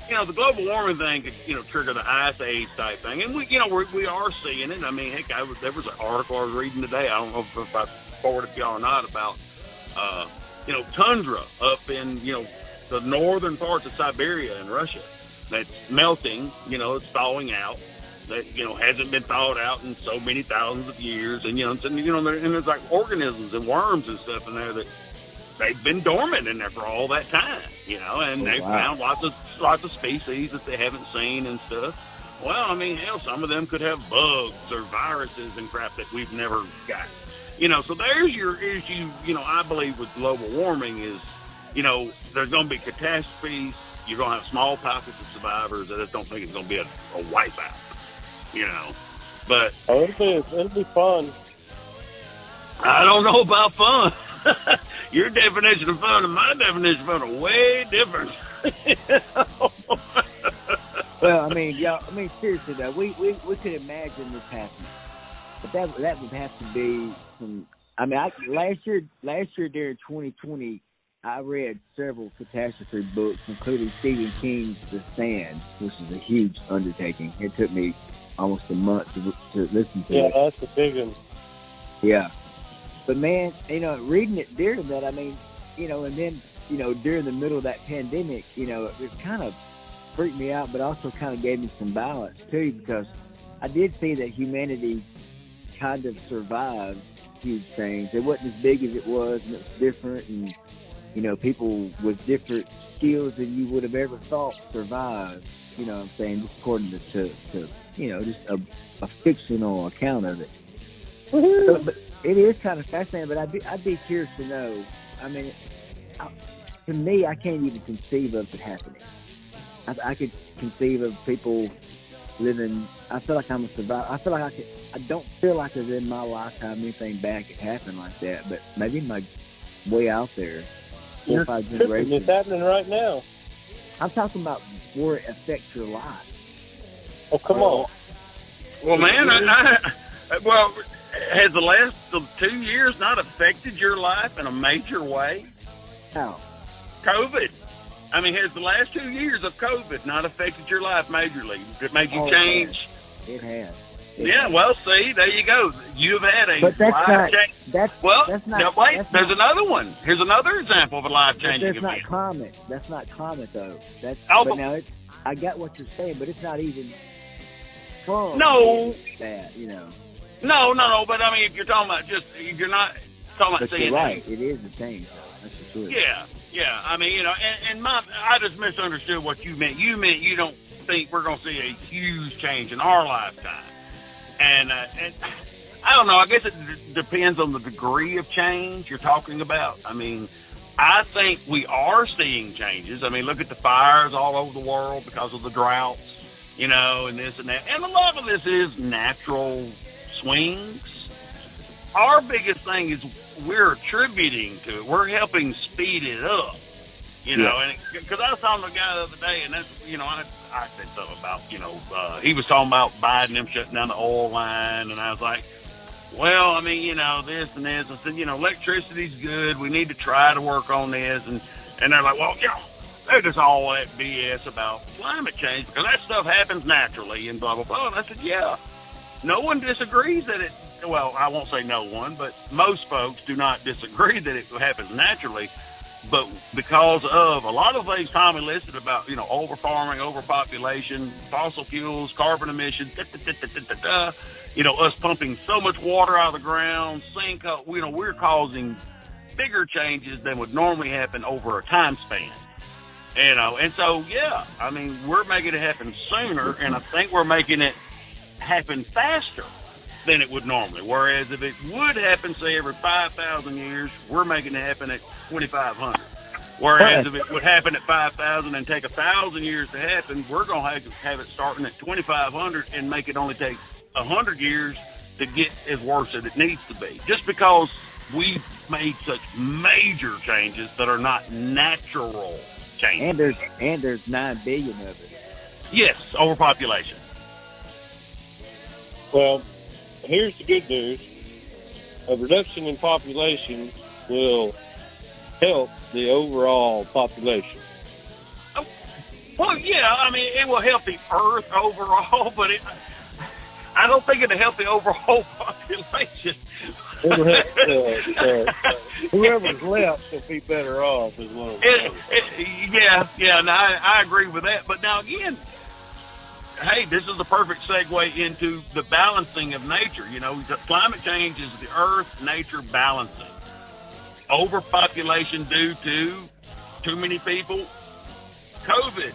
You know, the global warming thing could, you know, trigger the ice age type thing. And we are seeing it. I mean, heck, there was an article I was reading today. I don't know if I forwarded it to y'all or not about, you know, tundra up in, you know, the northern parts of Siberia and Russia that's melting, you know, it's thawing out. That, you know, hasn't been thawed out in so many thousands of years. And, you know, and there's like organisms and worms and stuff in there that they've been dormant in there for all that time, you know, and they've found lots of species that they haven't seen and stuff. Well, I mean, hell, some of them could have bugs or viruses and crap that we've never got. You know, so there's your issue, you know, I believe with global warming is, you know, there's going to be catastrophes. You're going to have small pockets of survivors. I just don't think it's going to be a wipeout, you know. But it'll be fun. I don't know about fun. Your definition of fun and my definition of fun are way different. Well, I mean, y'all. I mean, seriously though, we could imagine this happening, but that would have to be some. I mean, last year during 2020, I read several catastrophe books, including Stephen King's The Stand, which is a huge undertaking. It took me almost a month to listen to it. Yeah, that's a big one. Yeah. But man, you know, reading it during that, I mean, you know, and then, you know, during the middle of that pandemic, you know, it kind of freaked me out, but also kind of gave me some balance too, because I did see that humanity kind of survived huge things. It wasn't as big as it was, and it was different, and, you know, people with different skills than you would have ever thought survived, you know what I'm saying, just according to you know, just a fictional account of it. But it is kind of fascinating, but I'd be curious to know. I mean, to me, I can't even conceive of it happening. I could conceive of people living. I feel like I'm a survivor. I feel like I don't feel like that in my lifetime anything bad could happen like that. But maybe my way out there, 4 or 5 generations. It's happening right now. I'm talking about where it affects your life. Oh, come on. Well, man, well, has the last 2 years not affected your life in a major way? How? COVID. I mean, has the last 2 years of COVID not affected your life majorly? Did it make you change? It has. Yeah, well, see, there you go. You've had a but that's life change. That's not. Now, wait, there's not, another one. Here's another example of a life-changing event. That's not climate. That's not climate, though. But now, I got what you're saying, but it's not even fun. No. That, you know. No, but I mean, if you're talking about if you're not talking about but you're right, it is a change, though. That's for sure. Yeah. I mean, you know, and I just misunderstood what you meant. You meant you don't think we're going to see a huge change in our lifetime. And I don't know. I guess it depends on the degree of change you're talking about. I mean, I think we are seeing changes. I mean, look at the fires all over the world because of the droughts, you know, and this and that. And a lot of this is natural swings. our biggest thing is we're attributing to it. We're helping speed it up. You know, and because I was talking to a guy the other day, and that's, you know, I said something about, you know, he was talking about Biden them shutting down the oil line, and I was like, well, I mean, you know, this and this. I said, you know, electricity's good. We need to try to work on this, and they're like, well, you know, they're just all that BS about climate change because that stuff happens naturally and blah blah blah. And I said, yeah, no one disagrees that it. Well, I won't say no one, but most folks do not disagree that it happens naturally. But because of a lot of things Tommy listed about, you know, over-farming, overpopulation, fossil fuels, carbon emissions, you know, us pumping so much water out of the ground, you know, we're causing bigger changes than would normally happen over a time span. You know, and so, yeah, I mean, we're making it happen sooner, and I think we're making it happen faster than it would normally. Whereas if it would happen, say, every 5,000 years, we're making it happen at 2,500. Whereas if it would happen at 5,000 and take 1,000 years to happen, we're going to have it starting at 2,500 and make it only take 100 years to get as worse as it needs to be. Just because we've made such major changes that are not natural changes. And there's 9 billion of it. Yes, overpopulation. Well, here's the good news. A reduction in population will help the overall population. Well, yeah, I mean, it will help the Earth overall, but I don't think it'll help the overall population. It'll help whoever's left will be better off as well. Yeah, no, I agree with that. But now again, hey, this is the perfect segue into the balancing of nature. You know, climate change is the Earth, nature balancing. Overpopulation due to too many people, COVID.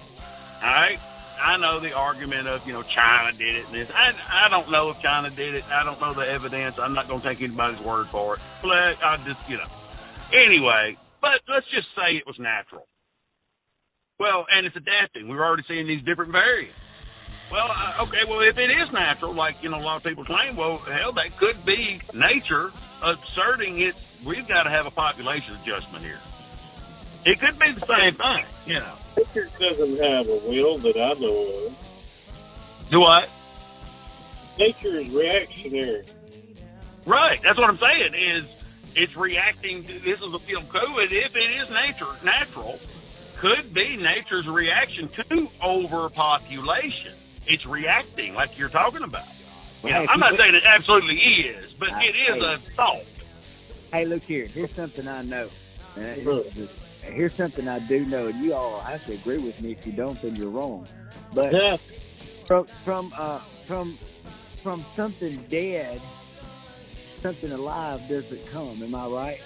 All right, I know the argument of, you know, China did it and this. I don't know if China did it. I don't know the evidence. I'm not going to take anybody's word for it. But I just, you know. Anyway, but let's just say it was natural. Well, and it's adapting. We're already seeing these different variants. Well, okay, well, if it is natural, like, you know, a lot of people claim, well, hell, that could be nature asserting it. We've got to have a population adjustment here. It could be the same thing, you know. Nature doesn't have a will that I know of. Do what? Nature is reactionary. Right, that's what I'm saying, is it's reacting to, this is, you know, COVID, if it is natural, could be nature's reaction to overpopulation. It's reacting like you're talking about. You know, I'm not saying it absolutely is, but it is a thought. Hey, look here. Here's something I know. Here's something I do know, and you all have to agree with me. If you don't, then you're wrong. But from something dead, something alive doesn't come. Am I right?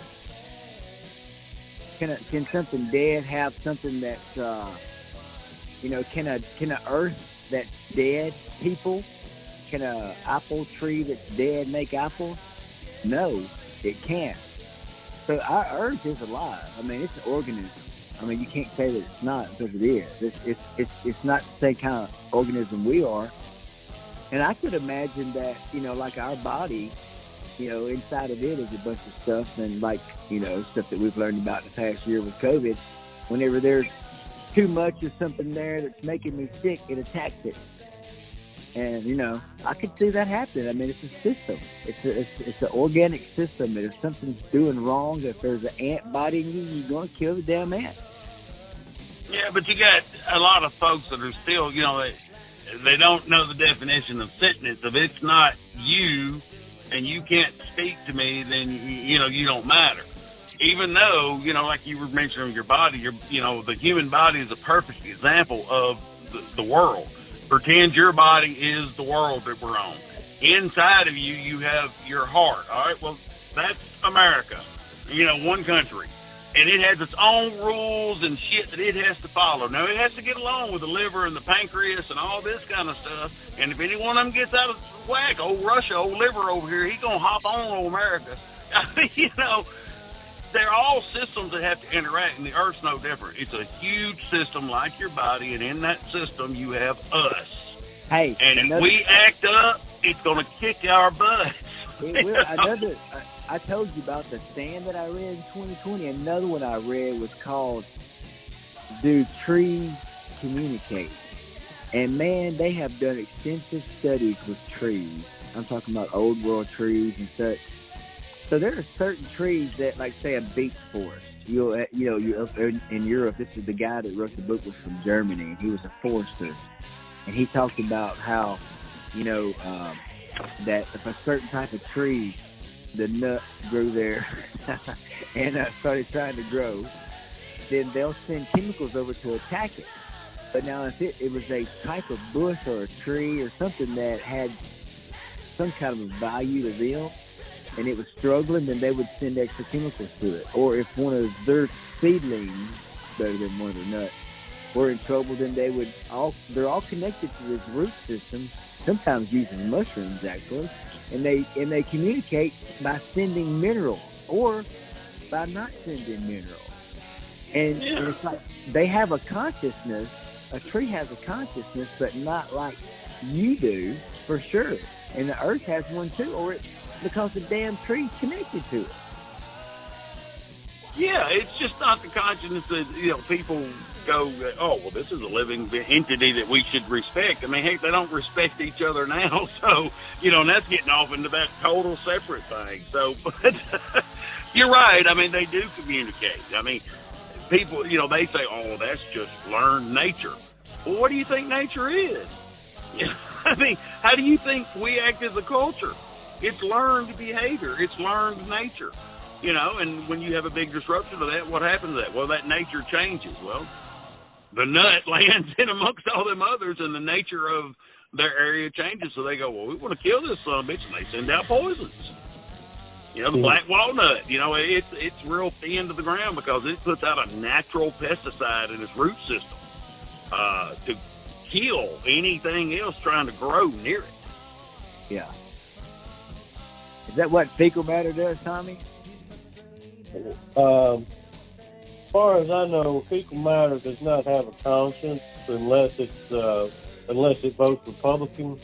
Can something dead have something that's you know? Can a earth that's dead people? Can a apple tree that's dead make apples? No, it can't. So our earth is alive. I mean, it's an organism. I mean, you can't say that it's not, because it is. It's not the same kind of organism we are. And I could imagine that, you know, like our body, you know, inside of it is a bunch of stuff, and like, you know, stuff that we've learned about in the past year with COVID. Whenever there's too much of something there that's making me sick, it attacks it. And, you know, I could see that happening. I mean, it's a system. It's an organic system. And if something's doing wrong, if there's an ant biting you, you're going to kill the damn ant. Yeah, but you got a lot of folks that are still, you know, they don't know the definition of sentence. If it's not you and you can't speak to me, then, you know, you don't matter. Even though, you know, like you were mentioning your body, you know, the human body is a perfect example of the world. Pretend your body is the world that we're on. Inside of you, you have your heart. All right, well, that's America. You know, one country. And it has its own rules and shit that it has to follow. Now, it has to get along with the liver and the pancreas and all this kind of stuff. And if any one of them gets out of whack, old Russia, old liver over here, he's going to hop on old America. I mean, you know, they're all systems that have to interact, and the Earth's no different. It's a huge system like your body, and in that system, you have us. Hey, and if we act up, it's going to kick our butts. It will. Another, I told you about the stand that I read in 2020. Another one I read was called "Do Trees Communicate?" And man, they have done extensive studies with trees. I'm talking about old world trees and such. So there are certain trees that, like, say, a beech forest. You're up in Europe. This is the guy that wrote the book was from Germany. He was a forester, and he talked about how, that if a certain type of tree, the nut grew there, and started trying to grow, then they'll send chemicals over to attack it. But now, if it was a type of bush or a tree or something that had some kind of value to them, and it was struggling, then they would send extra chemicals to it. Or if one of their seedlings, better than one of their nuts, were in trouble, then they're all connected to this root system, sometimes using mushrooms actually, and they communicate by sending minerals or by not sending minerals. And it's like they have a consciousness. A tree has a consciousness, but not like you do, for sure. And the earth has one too, or it's because the damn tree's connected to it. Yeah, it's just not the consciousness that, people go, oh, well, this is a living entity that we should respect. I mean, heck, they don't respect each other now. So, and that's getting off into that total separate thing. So, but you're right. I mean, they do communicate. I mean, people, they say, oh, that's just learned nature. Well, what do you think nature is? I mean, how do you think we act as a culture? It's learned behavior. It's learned nature. And when you have a big disruption to that, what happens to that? Well, that nature changes. Well, the nut lands in amongst all them others, and the nature of their area changes. So they go, well, we want to kill this son of a bitch, and they send out poisons. The black walnut, it's real thin to the ground because it puts out a natural pesticide in its root system to kill anything else trying to grow near it. Yeah. Is that what fecal matter does, Tommy? As far as I know, fecal matter does not have a conscience unless it votes Republican.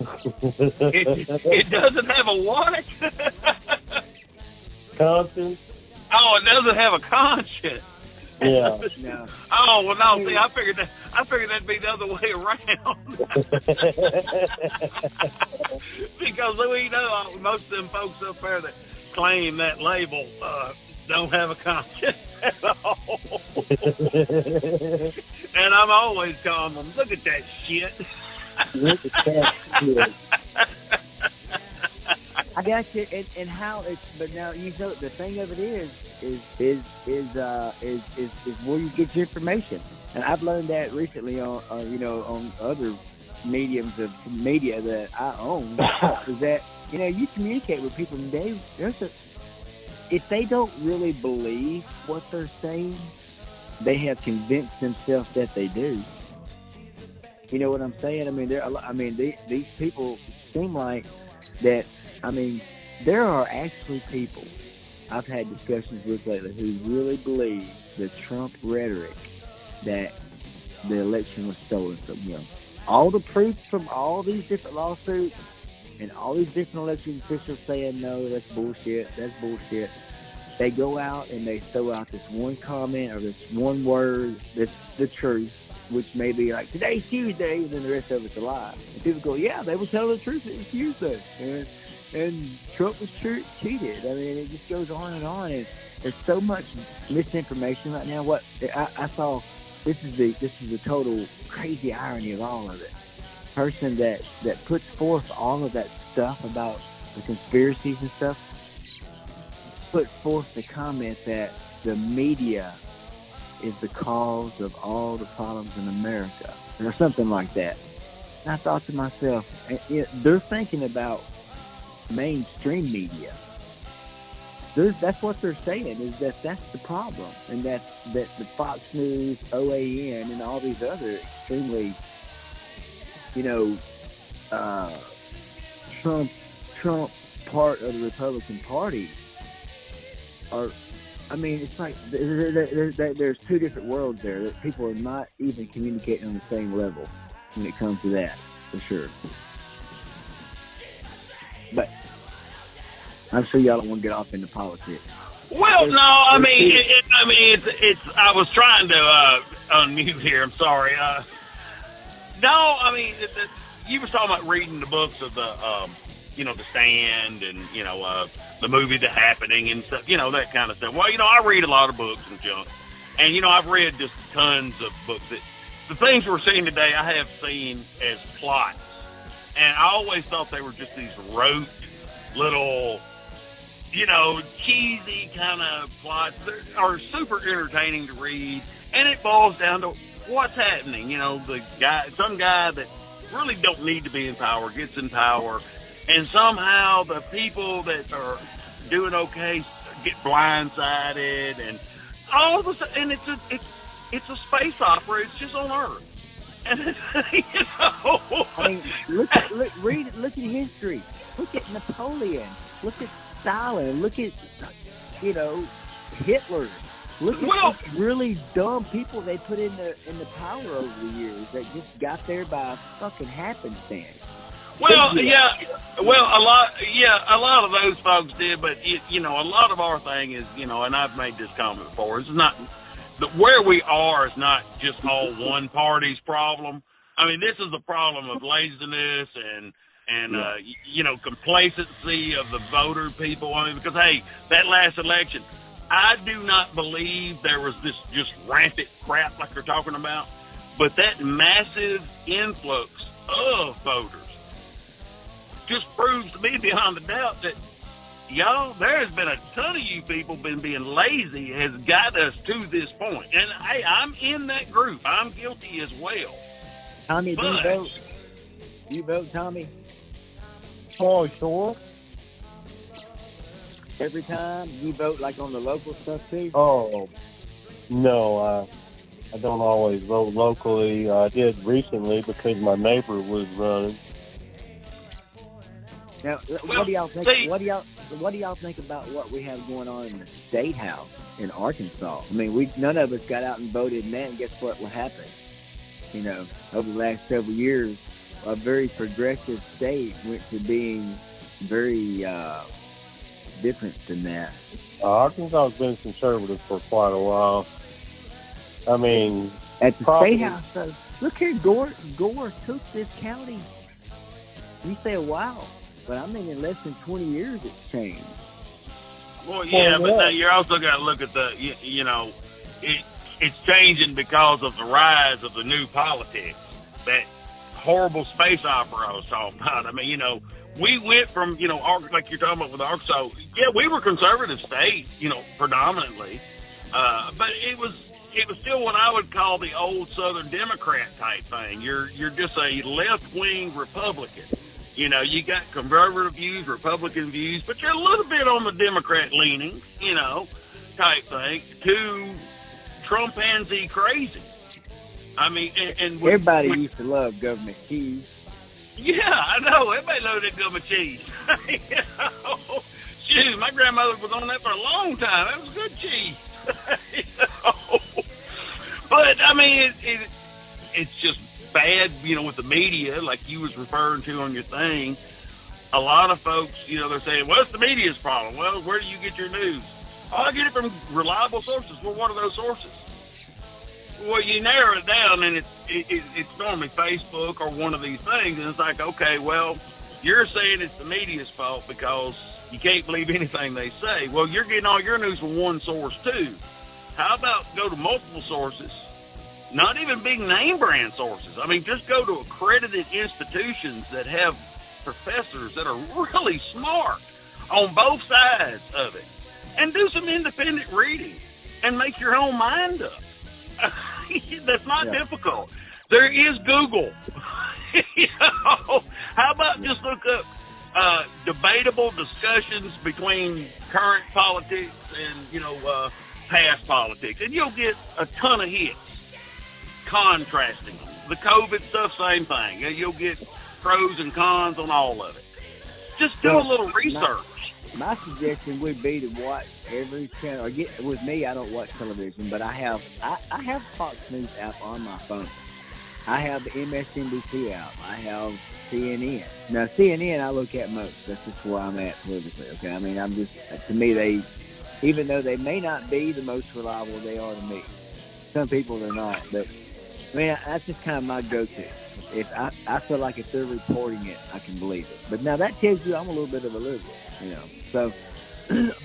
It doesn't have a what? Conscience? Oh, it doesn't have a conscience. Yeah. No. Oh, well, no. See, I figured that'd be the other way around. Because we know most of them folks up there that claim that label don't have a conscience at all. And I'm always calling them, look at that shit. Look at that shit. I got you, and how it's. But now the thing of it is where you get your information, and I've learned that recently on other mediums of media that I own. Is that you communicate with people, and if they don't really believe what they're saying, they have convinced themselves that they do. You know what I'm saying? I mean, these people seem like that. I mean, there are actually people I've had discussions with lately who really believe the Trump rhetoric that the election was stolen from him. All the proof from all these different lawsuits and all these different election officials saying, no, that's bullshit, they go out and they throw out this one comment or this one word that's the truth, which may be like, today's Tuesday, and then the rest of it's a lie. And people go, yeah, they were telling the truth, it's Tuesday. And Trump was cheated. I mean, it just goes on. And there's so much misinformation right now. What I saw, this is the total crazy irony of all of it. Person that puts forth all of that stuff about the conspiracies and stuff, put forth the comment that the media is the cause of all the problems in America, or something like that. And I thought to myself, they're thinking about mainstream media. That's what they're saying, is that's the problem, and that the Fox News, OAN, and all these other extremely, Trump part of the Republican Party are. I mean, it's like there's two different worlds there. That people are not even communicating on the same level when it comes to that, for sure. But I'm sure y'all don't want to get off into politics. Well, no, I mean, it's. I was trying to unmute here. I'm sorry. No, I mean, you were talking about reading the books of the, The Stand and the movie The Happening and stuff, that kind of stuff. Well, I read a lot of books and junk, and I've read just tons of books. The things we're seeing today, I have seen as plots, and I always thought they were just these rote little, cheesy kind of plots that are super entertaining to read, and it boils down to what's happening. Some guy that really don't need to be in power gets in power, and somehow the people that are doing okay get blindsided, and all of a sudden, and it's a space opera. It's just on Earth, and I mean, look at history. Look at Napoleon. Look at Stalin. Look at Hitler. Look at really dumb people they put in the power over the years that just got there by fucking happenstance. Well, yeah. Well, a lot of those folks did, but a lot of our thing is, and I've made this comment before. It's not where we are is not just all one party's problem. I mean, this is a problem of laziness and complacency of the voter people. I mean, because hey, that last election, I do not believe there was this just rampant crap like they're talking about, but that massive influx of voters just proves to me beyond a doubt that, y'all, there has been a ton of you people been being lazy has got us to this point. And, hey, I'm in that group. I'm guilty as well. Tommy, do you vote? Do you vote, Tommy? Oh, sure. Every time you vote, like on the local stuff too? Oh, no, I don't always vote locally. I did recently because my neighbor was running. Now, what do y'all think? What do y'all think about what we have going on in the State House in Arkansas? I mean, none of us got out and voted in that, and guess what happened? Over the last several years, a very progressive state went to being very different than that. Arkansas has been conservative for quite a while. I mean, at the State House, though, look here, Gore took this county. You say, wow. But I mean, in less than 20 years, it's changed. Well, yeah, but you're also got to look at the, it's changing because of the rise of the new politics. That horrible space opera I was talking about. I mean, we went from, like you're talking about with Arkansas, yeah, we were conservative state, predominantly. But it was still what I would call the old Southern Democrat type thing. You're just a left-wing Republican. You got conservative views, Republican views, but you're a little bit on the Democrat leaning, type thing, to Trumpanzee crazy. I mean, and everybody used to love government cheese. Yeah, I know. Everybody loved that government cheese. Shoot, my grandmother was on that for a long time. That was good cheese. But, I mean, it's just bad, with the media, like you was referring to on your thing. A lot of folks, they're saying, well, it's the media's problem. Well, where do you get your news? Oh, I get it from reliable sources. Well, what are those sources? Well, you narrow it down, and it's normally Facebook or one of these things, and it's like, okay, well, you're saying it's the media's fault because you can't believe anything they say. Well, you're getting all your news from one source, too. How about go to multiple sources? Not even big name brand sources. I mean, just go to accredited institutions that have professors that are really smart on both sides of it, and do some independent reading and make your own mind up. That's not difficult. There is Google. How about just look up debatable discussions between current politics and past politics, and you'll get a ton of hits contrasting them. The COVID stuff, same thing. You'll get pros and cons on all of it. Just do a little research. My suggestion would be to watch every channel. With me, I don't watch television, but I have Fox News app on my phone. I have the MSNBC out. I have CNN. Now CNN I look at most. That's just where I'm at politically. Okay, I mean I'm just to me they, even though they may not be the most reliable, they are to me. Some people they're not, but I mean that's just kind of my go-to. If I feel like if they're reporting it, I can believe it. But now that tells you I'm a little bit of a liberal, you know. So,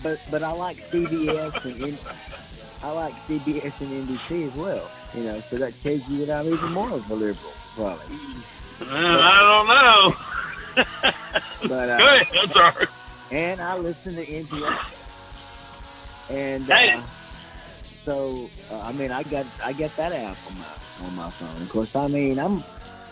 but I like CBS and I like CBS and NBC as well, you know. So that tells you that I'm even more of a liberal, probably. I don't know. But Go ahead. I'm sorry. And I listen to NPR. And Hey. so I mean I got that app on my phone. Of course, I mean I'm,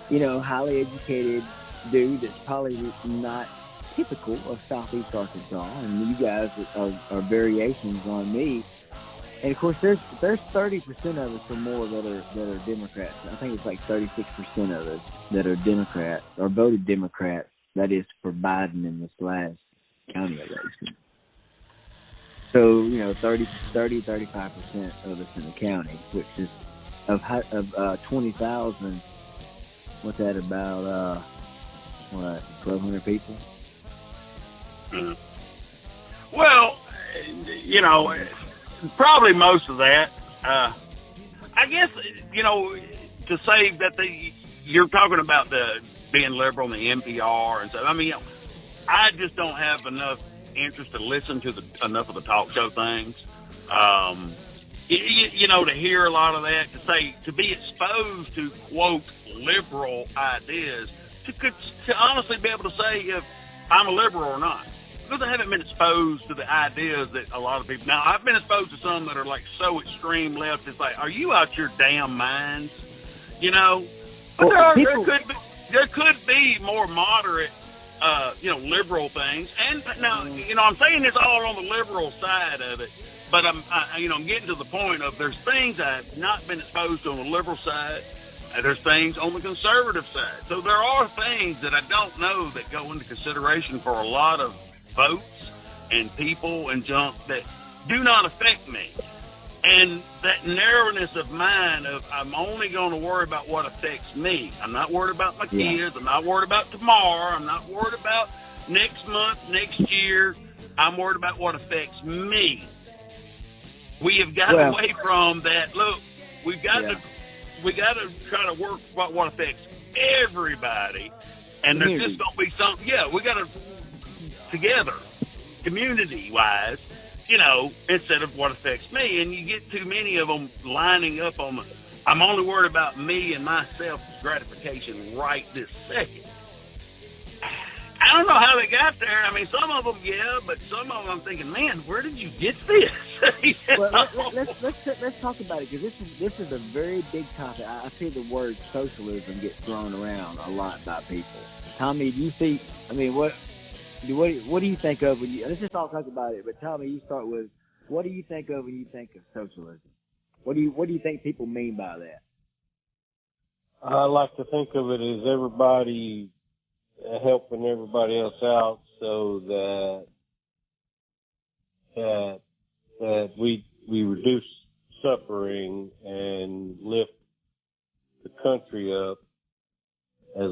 you know, highly educated dude that's probably not typical of Southeast Arkansas, and you guys are variations on me. And of course, there's 30% of us or more that are Democrats. I think it's like 36% of us that are Democrats or voted Democrats. That is for Biden in this last county election. So, you know, 35% of us in the county, which is of 20,000. What's that about? 1,200 people? Mm-hmm. Well, you know, probably most of that. I guess, you know, to say that you're talking about the being liberal and the NPR and stuff. I mean, you know, I just don't have enough interest to listen to enough of the talk show things. You know, to hear a lot of that, to be exposed to quote liberal ideas, to honestly be able to say if I'm a liberal or not. Because I haven't been exposed to the ideas that a lot of people. Now, I've been exposed to some that are like so extreme left. It's like, are you out your damn minds? You know, but there could be more moderate, you know, liberal things. And now, you know, I'm saying this all on the liberal side of it, but I'm getting to the point of there's things I've not been exposed to on the liberal side. And there's things on the conservative side. So there are things that I don't know that go into consideration for a lot of votes and people and junk that do not affect me. And that narrowness of mind of I'm only going to worry about what affects me. I'm not worried about my kids. I'm not worried about tomorrow. I'm not worried about next month, next year. I'm worried about what affects me. We have got away from that. Look, we got to try to work about what affects everybody. And there's just going to be something. Yeah, we got to together, community-wise, you know, instead of what affects me. And you get too many of them lining up on I'm only worried about me and my self-gratification right this second. I don't know how they got there. I mean, some of them, yeah, but some of them I'm thinking, man, where did you get this? Well, let's talk about it, because this is a very big topic. I see the word socialism get thrown around a lot by people. Tommy, do you see? I mean, what do you think of when you? Let's just all talk about it. But Tommy, you start with what do you think of when you think of socialism? What do you think people mean by that? I like to think of it as everybody helping everybody else out, so that we reduce suffering and lift the country up as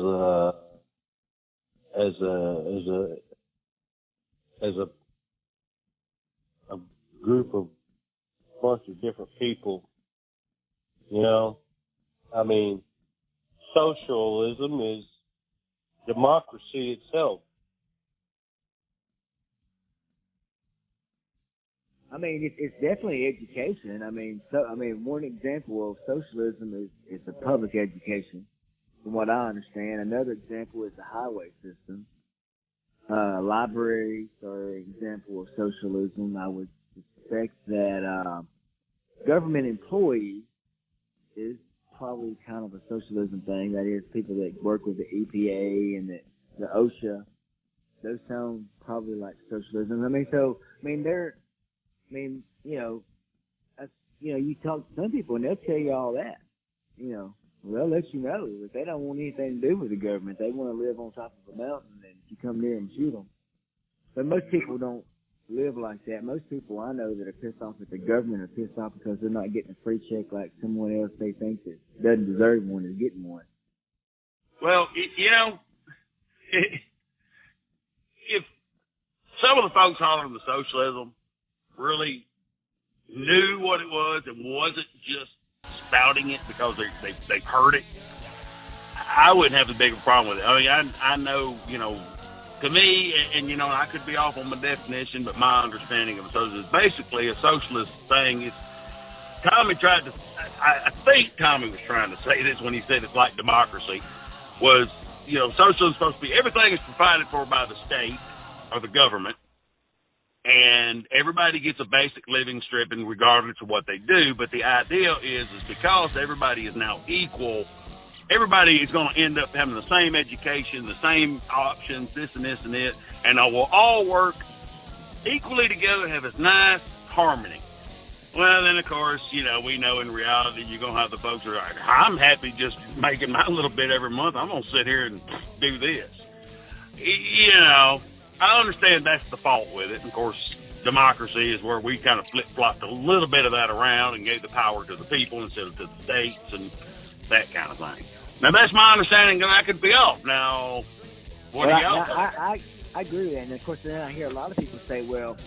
a group of bunch of different people. You know, I mean, socialism is democracy itself. I mean, it's definitely education. I mean, one example of socialism is the public education, from what I understand. Another example is the highway system. Libraries are an example of socialism. I would suspect that government employees is probably kind of a socialism thing. That is, people that work with the EPA and the OSHA. Those sound probably like socialism. You talk to some people and they'll tell you all that. You know, they'll let you know if they don't want anything to do with the government. They want to live on top of a mountain, and if you come near them, shoot them. But most people don't live like that. Most people I know that are pissed off at the government are pissed off because they're not getting a free check like someone else they think that doesn't deserve one is getting one. Well, you know, if some of the folks hollering the socialism really knew what it was and wasn't just spouting it because they've heard it, I wouldn't have a bigger problem with it. I mean, I know, you know, to me, and you know, I could be off on my definition, but my understanding of socialism is basically a socialist thing. Is Tommy tried to, I think Tommy was trying to say this when he said it's like democracy, was, you know, socialism is supposed to be everything is provided for by the state or the government, and everybody gets a basic living stripping regardless of what they do. But the idea is because everybody is now equal, everybody is going to end up having the same education, the same options, this and this and this, and will all work equally together, have this nice harmony. Well, then, of course, you know, we know in reality you're going to have the folks who are like, I'm happy just making my little bit every month. I'm going to sit here and do this. You know, I understand that's the fault with it. And, of course, democracy is where we kind of flip-flopped a little bit of that around and gave the power to the people instead of to the states and that kind of thing. Now, that's my understanding, and I could be off. Now, what do y'all think? I agree with that. And, of course, then I hear a lot of people say, well,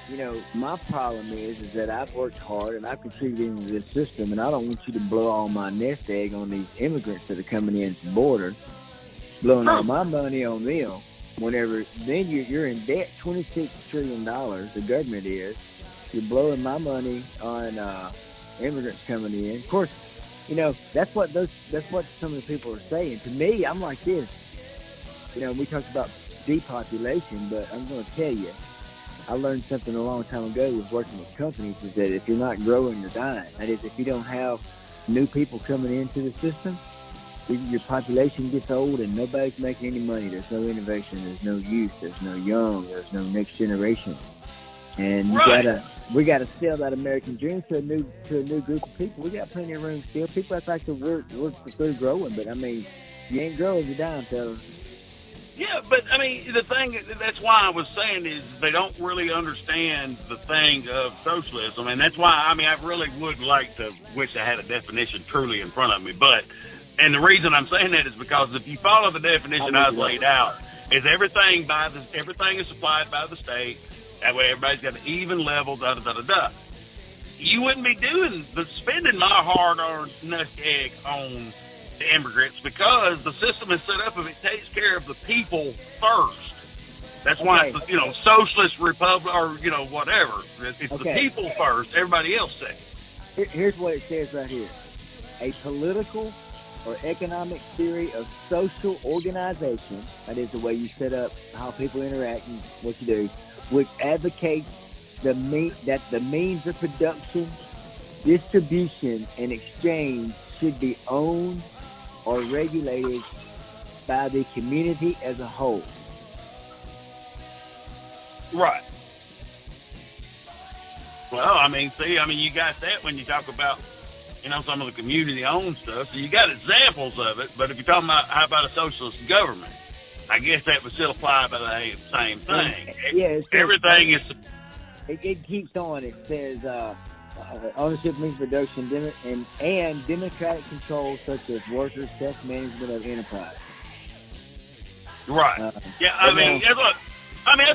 you know, my problem is that I've worked hard and I've contributed into this system, and I don't want you to blow all my nest egg on these immigrants that are coming in at the border, blowing all my money on them. Whenever then you're in debt, $26 trillion. The government is. You're blowing my money on immigrants coming in. Of course, you know that's what some of the people are saying. To me, I'm like this. You know, we talked about depopulation, but I'm going to tell you, I learned something a long time ago with working with companies is that if you're not growing, you're dying. That is, if you don't have new people coming into the system, your population gets old and nobody's making any money. There's no innovation. There's no youth. There's no young. There's no next generation. And we gotta sell that American dream to a new group of people. We got plenty of room still. People act like we're through growing, but I mean, you ain't growing, you're dying, fellas. Yeah, but I mean, the thing, that's why I was saying is they don't really understand the thing of socialism. And that's why, I mean, I really would like to wish I had a definition truly in front of me. And the reason I'm saying that is because if you follow the definition I was laid out, is everything is supplied by the state. That way everybody's got an even level, da-da-da-da-da. You wouldn't be spending my hard-earned nest egg on the immigrants because the system is set up if it takes care of the people first. That's why it's the, you know, socialist republic or, you know, whatever. It's the people first, everybody else second. Here's what it says right here. A political or economic theory of social organization, that is the way you set up how people interact and what you do, which advocates that the means of production, distribution, and exchange should be owned or regulated by the community as a whole. Right. Well, I mean, you got that when you talk about, you know, some of the community-owned stuff. So you got examples of it, but if you're talking about how about a socialist government, I guess that would still apply by the same thing. Yeah, everything is. It keeps on. It says ownership means production and democratic control, such as workers' self-management of enterprise. Right. That's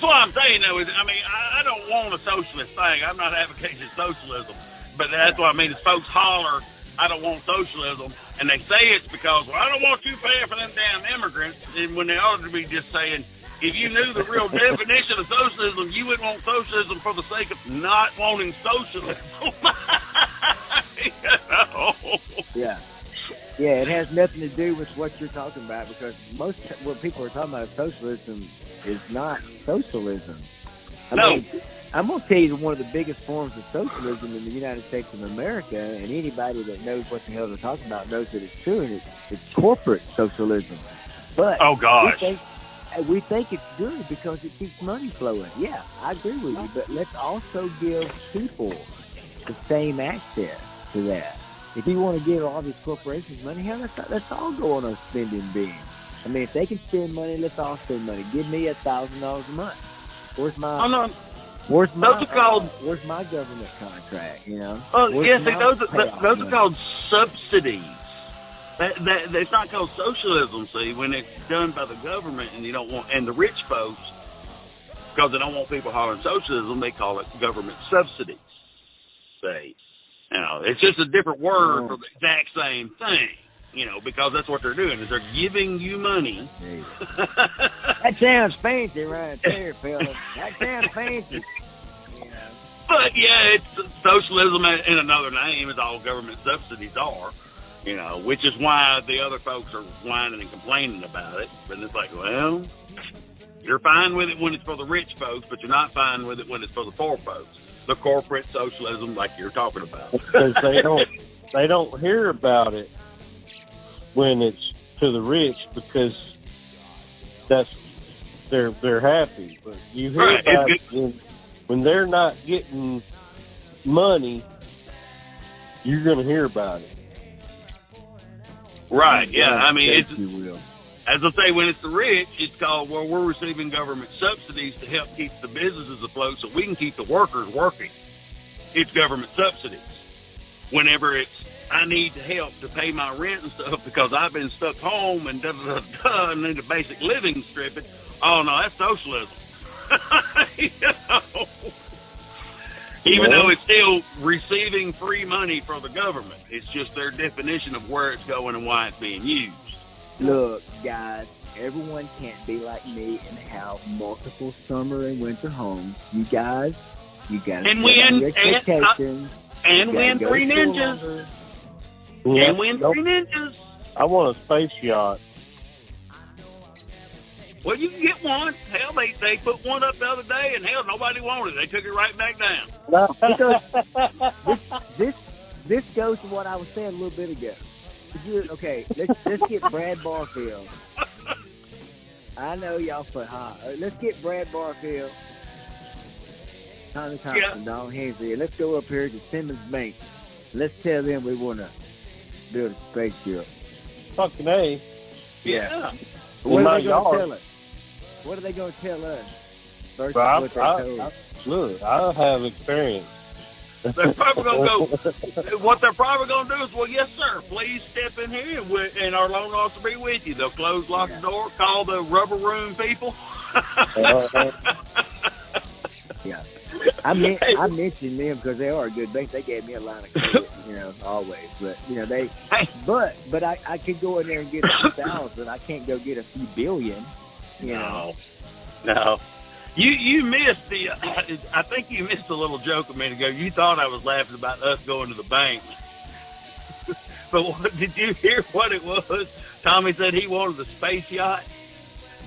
what I'm saying, though. Is I don't want a socialist thing. I'm not advocating socialism, but that's what I mean. Is folks holler, I don't want socialism, and they say it's because, well, I don't want you paying for them damn immigrants, and when they ought to be just saying, if you knew the real definition of socialism, you wouldn't want socialism for the sake of not wanting socialism. You know? Yeah. Yeah, it has nothing to do with what you're talking about, because what people are talking about socialism is not socialism. I mean, I'm going to tell you one of the biggest forms of socialism in the United States of America, and anybody that knows what the hell they're talking about knows that it's true, and it's corporate socialism. But oh, gosh. We think it's good because it keeps money flowing. Yeah, I agree with you, but let's also give people the same access to that. If you want to give all these corporations money, hell, let's all go on a spending binge. I mean, if they can spend money, let's all spend money. Give me $1,000 a month. Where's my? Where's those are called. Where's my government contract? You know. Oh, Where's yes, my those payoff are money? called subsidies. It's not called socialism. See, when it's done by the government, and you don't want, and the rich folks, because they don't want people hollering socialism, they call it government subsidies. See, you know, it's just a different word for the exact same thing. You know, because that's what they're doing, is they're giving you money. That sounds fancy right there, fella. That sounds fancy. You know. But yeah, it's socialism in another name, is all government subsidies are. You know, which is why the other folks are whining and complaining about it. But it's like, well, you're fine with it when it's for the rich folks, but you're not fine with it when it's for the poor folks. The corporate socialism, like you're talking about. Because they don't hear about it when it's to the rich, because they're happy. But you hear about it when they're not getting money, you're going to hear about it. Right, yeah. I mean, Yes, it's, you will. as I say, when it's the rich, it's called, well, we're receiving government subsidies to help keep the businesses afloat so we can keep the workers working. It's government subsidies. Whenever it's, I need help to pay my rent and stuff because I've been stuck home and da-da-da-da and need a basic living stripping. Oh, no, that's socialism. You know? Even though it's still receiving free money from the government. It's just their definition of where it's going and why it's being used. Look, guys, everyone can't be like me and have multiple summer and winter homes. You guys, you got to win your expectations. And win Go 3 to ninjas. longer. And win 3 ninjas. I want a space yacht. Well, you can get one. Hell, they put one up the other day, and hell, nobody wanted it. They took it right back down. This goes to what I was saying a little bit ago. Okay, let's get Brad Barfield. I know y'all put hot. Let's get Brad Barfield, Tommy Thompson, Don Henslee, and let's go up here to Simmons Bank. Let's tell them we want to build a spaceship. Fucking A. Yeah. What are they going to tell us? What are they going to tell us? Versus what they told us? Look, I have experience. They're probably going to go, what they're probably going to do is, well, yes, sir, please step in here, and our loan officer will be with you. They'll close, lock the door, call the rubber room people. Yeah. I mentioned them because they are a good bank. They gave me a line of credit, always. But, but I could go in there and get a few thousand. I can't go get a few billion, No. You missed the, I think you missed a little joke a minute ago. You thought I was laughing about us going to the bank. But did you hear what it was? Tommy said he wanted a space yacht.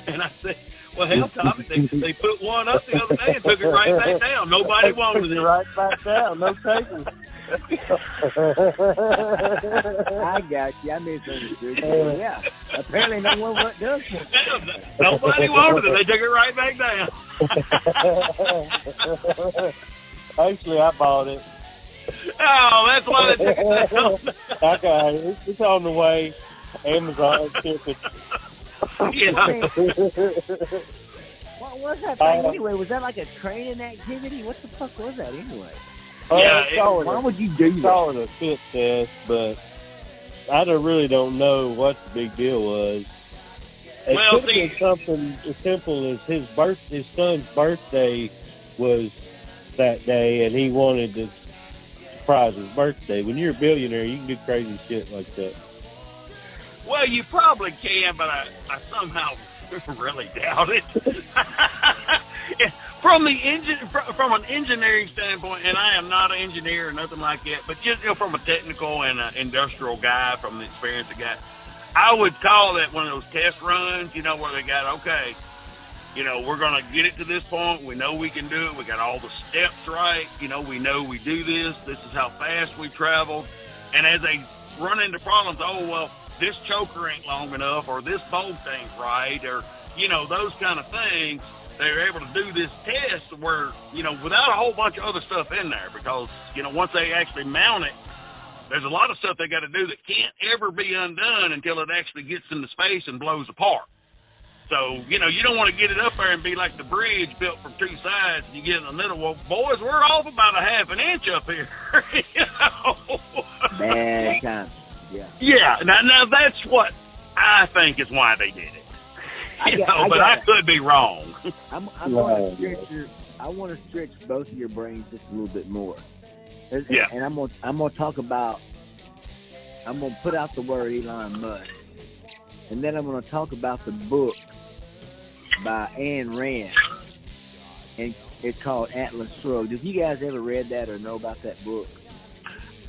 And I said, well, hell, Tommy, they put one up the other day and took it right back down. Nobody wanted it. Right back down. No takers. I got you. I misunderstood. Yeah. Apparently no one does want it. Nobody wanted it. They took it right back down. Actually, I bought it. Oh, that's why they took it down. Okay, it's on the way. Amazon shipping. Yeah. What was that thing anyway? Was that like a training activity? What the fuck was that anyway? Yeah, why would you do that? Call it a fit test, but I really don't know what the big deal was. It could have been something as simple as his son's birthday was that day, and he wanted to surprise his birthday. When you're a billionaire, you can do crazy shit like that. Well, you probably can, but I somehow really doubt it. From an engineering standpoint, and I am not an engineer or nothing like that, but just from a technical and industrial guy, from the experience I got, I would call that one of those test runs. Where they got we're gonna get it to this point. We know we can do it. We got all the steps right. We know we do this. This is how fast we traveled. And as they run into problems, this choker ain't long enough, or this bolt ain't right, or, those kind of things, they're able to do this test where, without a whole bunch of other stuff in there, because, once they actually mount it, there's a lot of stuff they got to do that can't ever be undone until it actually gets into space and blows apart. So, you don't want to get it up there and be like the bridge built from two sides and you get in the middle. Well, boys, we're off about a half an inch up here. Bad time. Yeah. Yeah. Now that's what I think is why they did it. I could be wrong. I want to stretch both of your brains just a little bit more. Yeah. And I'm gonna talk about. I'm gonna put out the word Elon Musk, and then I'm gonna talk about the book by Ayn Rand, and it's called Atlas Shrugged. Have you guys ever read that or know about that book?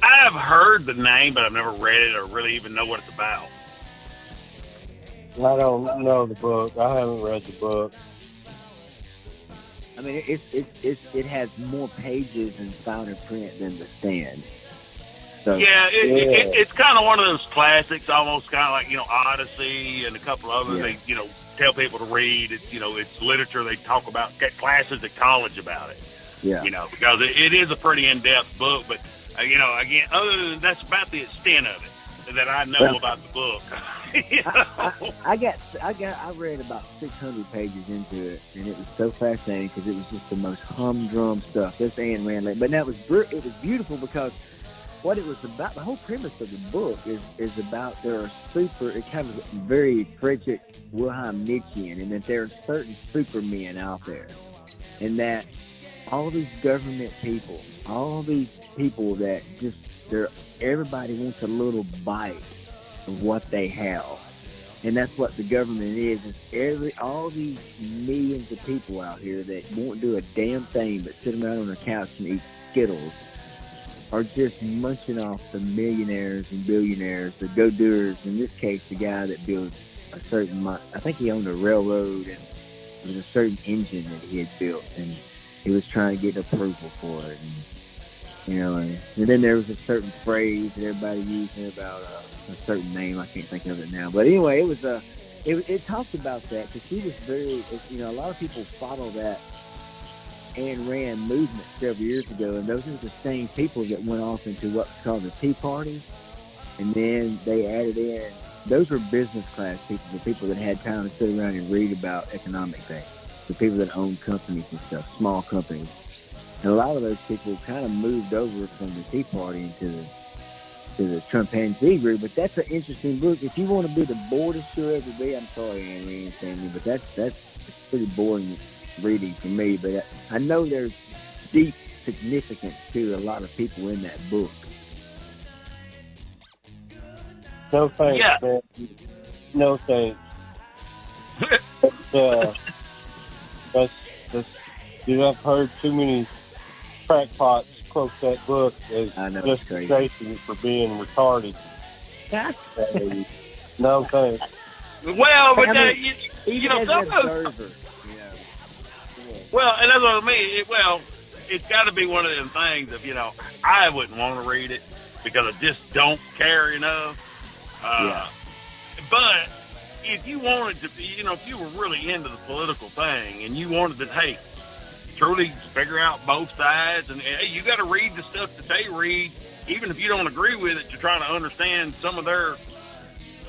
I've heard the name, but I've never read it or really even know what it's about. I don't know the book. I haven't read the book. I mean, it has more pages in finer print than The Stand. So, it's kind of one of those classics, almost kind of like Odyssey and a couple of others. They tell people to read. It's it's literature. They talk about classes at college about it. Yeah. Because it is a pretty in-depth book. But again, other than that's about the extent of it that I know about the book. I read about 600 pages into it, and it was so fascinating because it was just the most humdrum stuff. This Ayn Rand, but now it was beautiful because what it was about, the whole premise of the book is about there are it kind of very Friedrich Wilhelm Nietzschean, and that there are certain supermen out there, and that all these government people, all these people that just everybody wants a little bite of what they have. And that's what the government is all these millions of people out here that won't do a damn thing but sit around on their couch and eat Skittles are just munching off the millionaires and billionaires, the go-doers. In this case, the guy that builds a certain, I think he owned a railroad, and it was a certain engine that he had built, and he was trying to get approval for it. And then there was a certain phrase that everybody used about a certain name. I can't think of it now. But anyway, it talked about that because he was very, a lot of people follow that Ayn Rand movement several years ago, and those are the same people that went off into what's called the Tea Party, and then they added in, those were business class people, the people that had time to sit around and read about economic things, the people that owned companies and stuff, small companies. And a lot of those people kind of moved over from the Tea Party into the chimpanzee group. But that's an interesting book. If you want to be the boredest you'll ever be, I'm sorry, Ayn Rand family, but that's pretty boring reading for me. But I know there's deep significance to a lot of people in that book. No thanks, man. No thanks. Dude, I've heard too many crackpots quote that book as justification for being retarded. No thanks. Well, but some of those. Well, and that's what I mean. It's got to be one of them things of I wouldn't want to read it because I just don't care enough. But if you wanted to, if you were really into the political thing and you wanted to, truly figure out both sides, and you got to read the stuff that they read, even if you don't agree with it, to try to understand some of their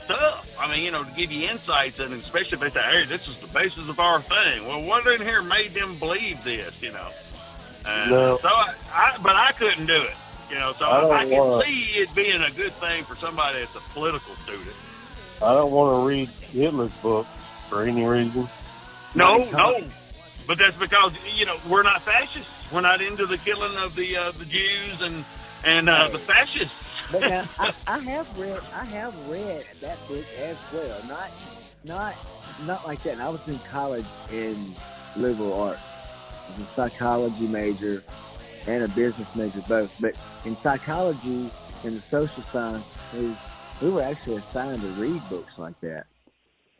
stuff. I mean, to give you insights, and especially if they say, "Hey, this is the basis of our thing." Well, what in here made them believe this? No. So I couldn't do it. So I can see it being a good thing for somebody that's a political student. I don't want to read Hitler's book for any reason. No. But that's because we're not fascists. We're not into the killing of the Jews and the fascists. But now, I have read that book as well. Not like that. And I was in college in liberal arts. I was a psychology major and a business major both. But in psychology and the social sciences, we were actually assigned to read books like that.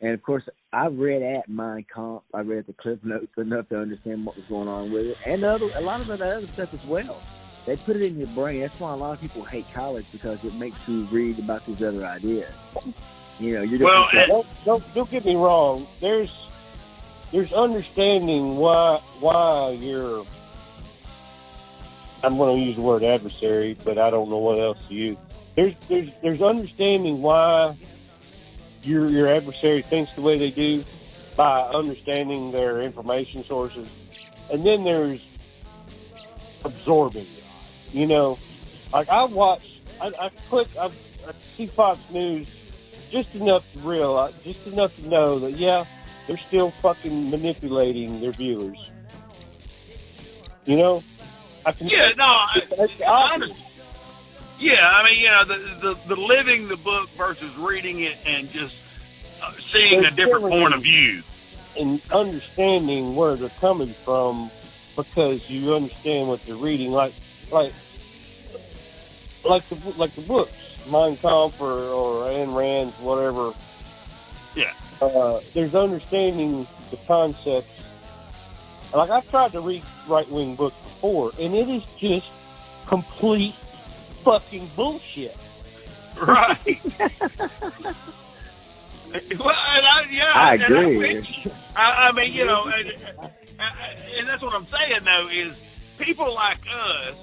And, of course, I read at Mein Kampf. I read the Cliff Notes enough to understand what was going on with it. And a lot of the other stuff as well. They put it in your brain. That's why a lot of people hate college, because it makes you read about these other ideas. Don't get me wrong. There's understanding why you're, I'm going to use the word adversary, but I don't know what else to use. There's understanding why your adversary thinks the way they do by understanding their information sources, and then there's absorbing it. You know, like I see Fox News just enough to realize, just enough to know that they're still fucking manipulating their viewers. You know, I understand. Yeah, I mean, you know, the living the book versus reading it and just seeing a different point of view. And understanding where they're coming from because you understand what they're reading. Like the books, Mein Kampf or Ayn Rand's, whatever. Yeah. There's understanding the concepts. Like, I've tried to read right-wing books before, and it is just complete fucking bullshit. Right. Well, I agree. I mean, you know, and that's what I'm saying, though, is people like us,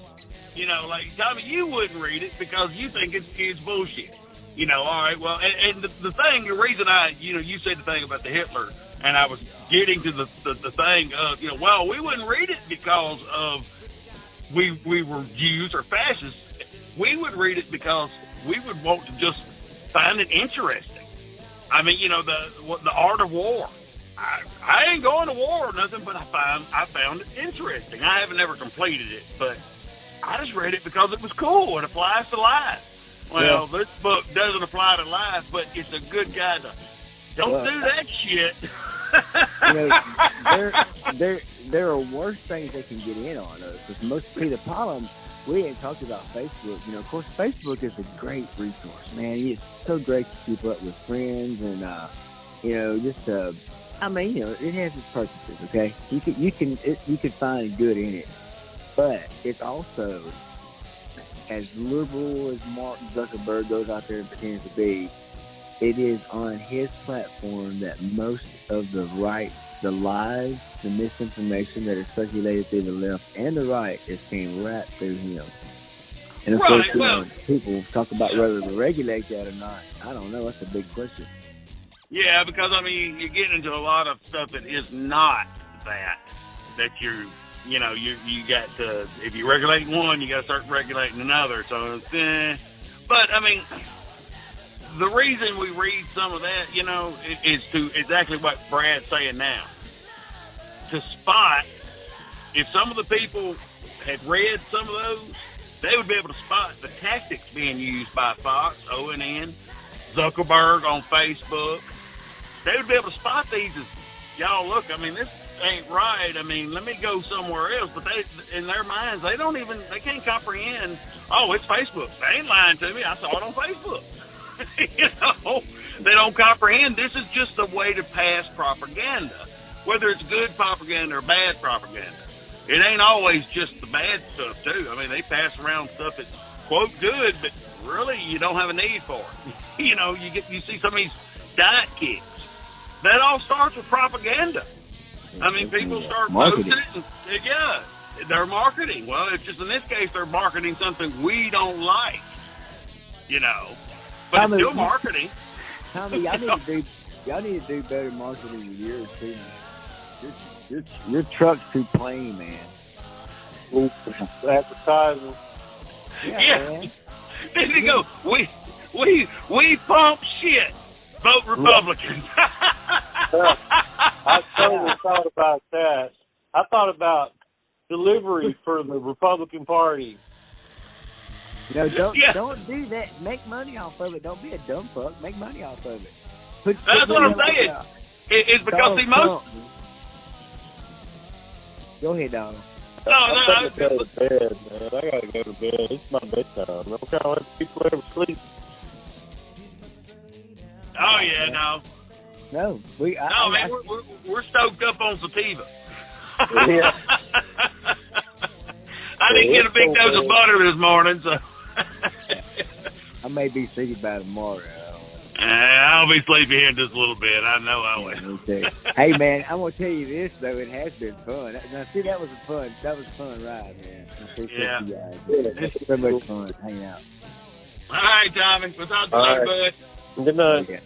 you know, like, Tommy, you wouldn't read it because you think it's bullshit. You know, all right, well, and the reason you said the thing about the Hitler, and I was getting to the thing of, you know, well, we wouldn't read it because of we were Jews or fascists. We would read it because we would want to just find it interesting. I mean, you know, the art of war. I ain't going to war or nothing, but I found it interesting. I haven't ever completed it, but I just read it because it was cool. It applies to life. Well, this book doesn't apply to life, but it's a good guide to don't do that shit. You know, there are worse things they can get in on us. Because the problem, we ain't talked about Facebook. You know, of course, Facebook is a great resource, man. It's so great to keep up with friends and, you know, just I mean, you know, it has its purposes. Okay, you can find good in it, but it's also, as liberal as Mark Zuckerberg goes out there and pretends to be, it is on his platform that most of the lies, the misinformation that is circulated through the left and the right is came right through him. And of course, people talk about whether to regulate that or not. I don't know. That's a big question. Yeah, because, I mean, you get into a lot of stuff that is not that you know, you got to, if you regulate one, you got to start regulating another. So, but, I mean, the reason we read some of that, you know, is to exactly what Brad's saying now. To spot, if some of the people had read some of those, they would be able to spot the tactics being used by Fox, ONN, Zuckerberg on Facebook. They would be able to spot these as, y'all, look, I mean, this ain't right. I mean, let me go somewhere else. But they, in their minds, they can't comprehend, oh, it's Facebook. They ain't lying to me. I saw it on Facebook. You know, they don't comprehend this is just a way to pass propaganda, whether it's good propaganda or bad propaganda. It ain't always just the bad stuff, too. I mean, they pass around stuff that's, quote, good, but really you don't have a need for it. You know, you see some of these diet kicks. That all starts with propaganda. I mean, people start posting it, and, they're marketing. Well, it's just in this case, they're marketing something we don't like, you know. But Tommy, it's still marketing. Tommy, y'all need to do better marketing than yours too. Your truck's too plain, man. Advertising. Yeah. Man. There you go. We pump shit. Vote Republican. I totally thought about that. I thought about delivery for the Republican Party. No, don't do that. Make money off of it. Don't be a dumb fuck. Make money off of it. That's what I'm saying. It's because the most. Go ahead, Donald. No. I gotta go to bed, man. I gotta go to bed. It's my bedtime. I'm trying to let people ever sleep. Oh yeah, no. No, man, we're stoked up on sativa. Yeah. I didn't get a big dose of butter this morning, so. I may be sleepy by tomorrow. I'll be sleepy here in just a little bit. I know I will. Okay. Hey, man, I'm gonna tell you this though. It has been fun. Now, see, that was a fun ride, man. I appreciate you guys. It's so much fun hanging out. All right, Tommy. We'll talk to you later, bud. Good night. Okay.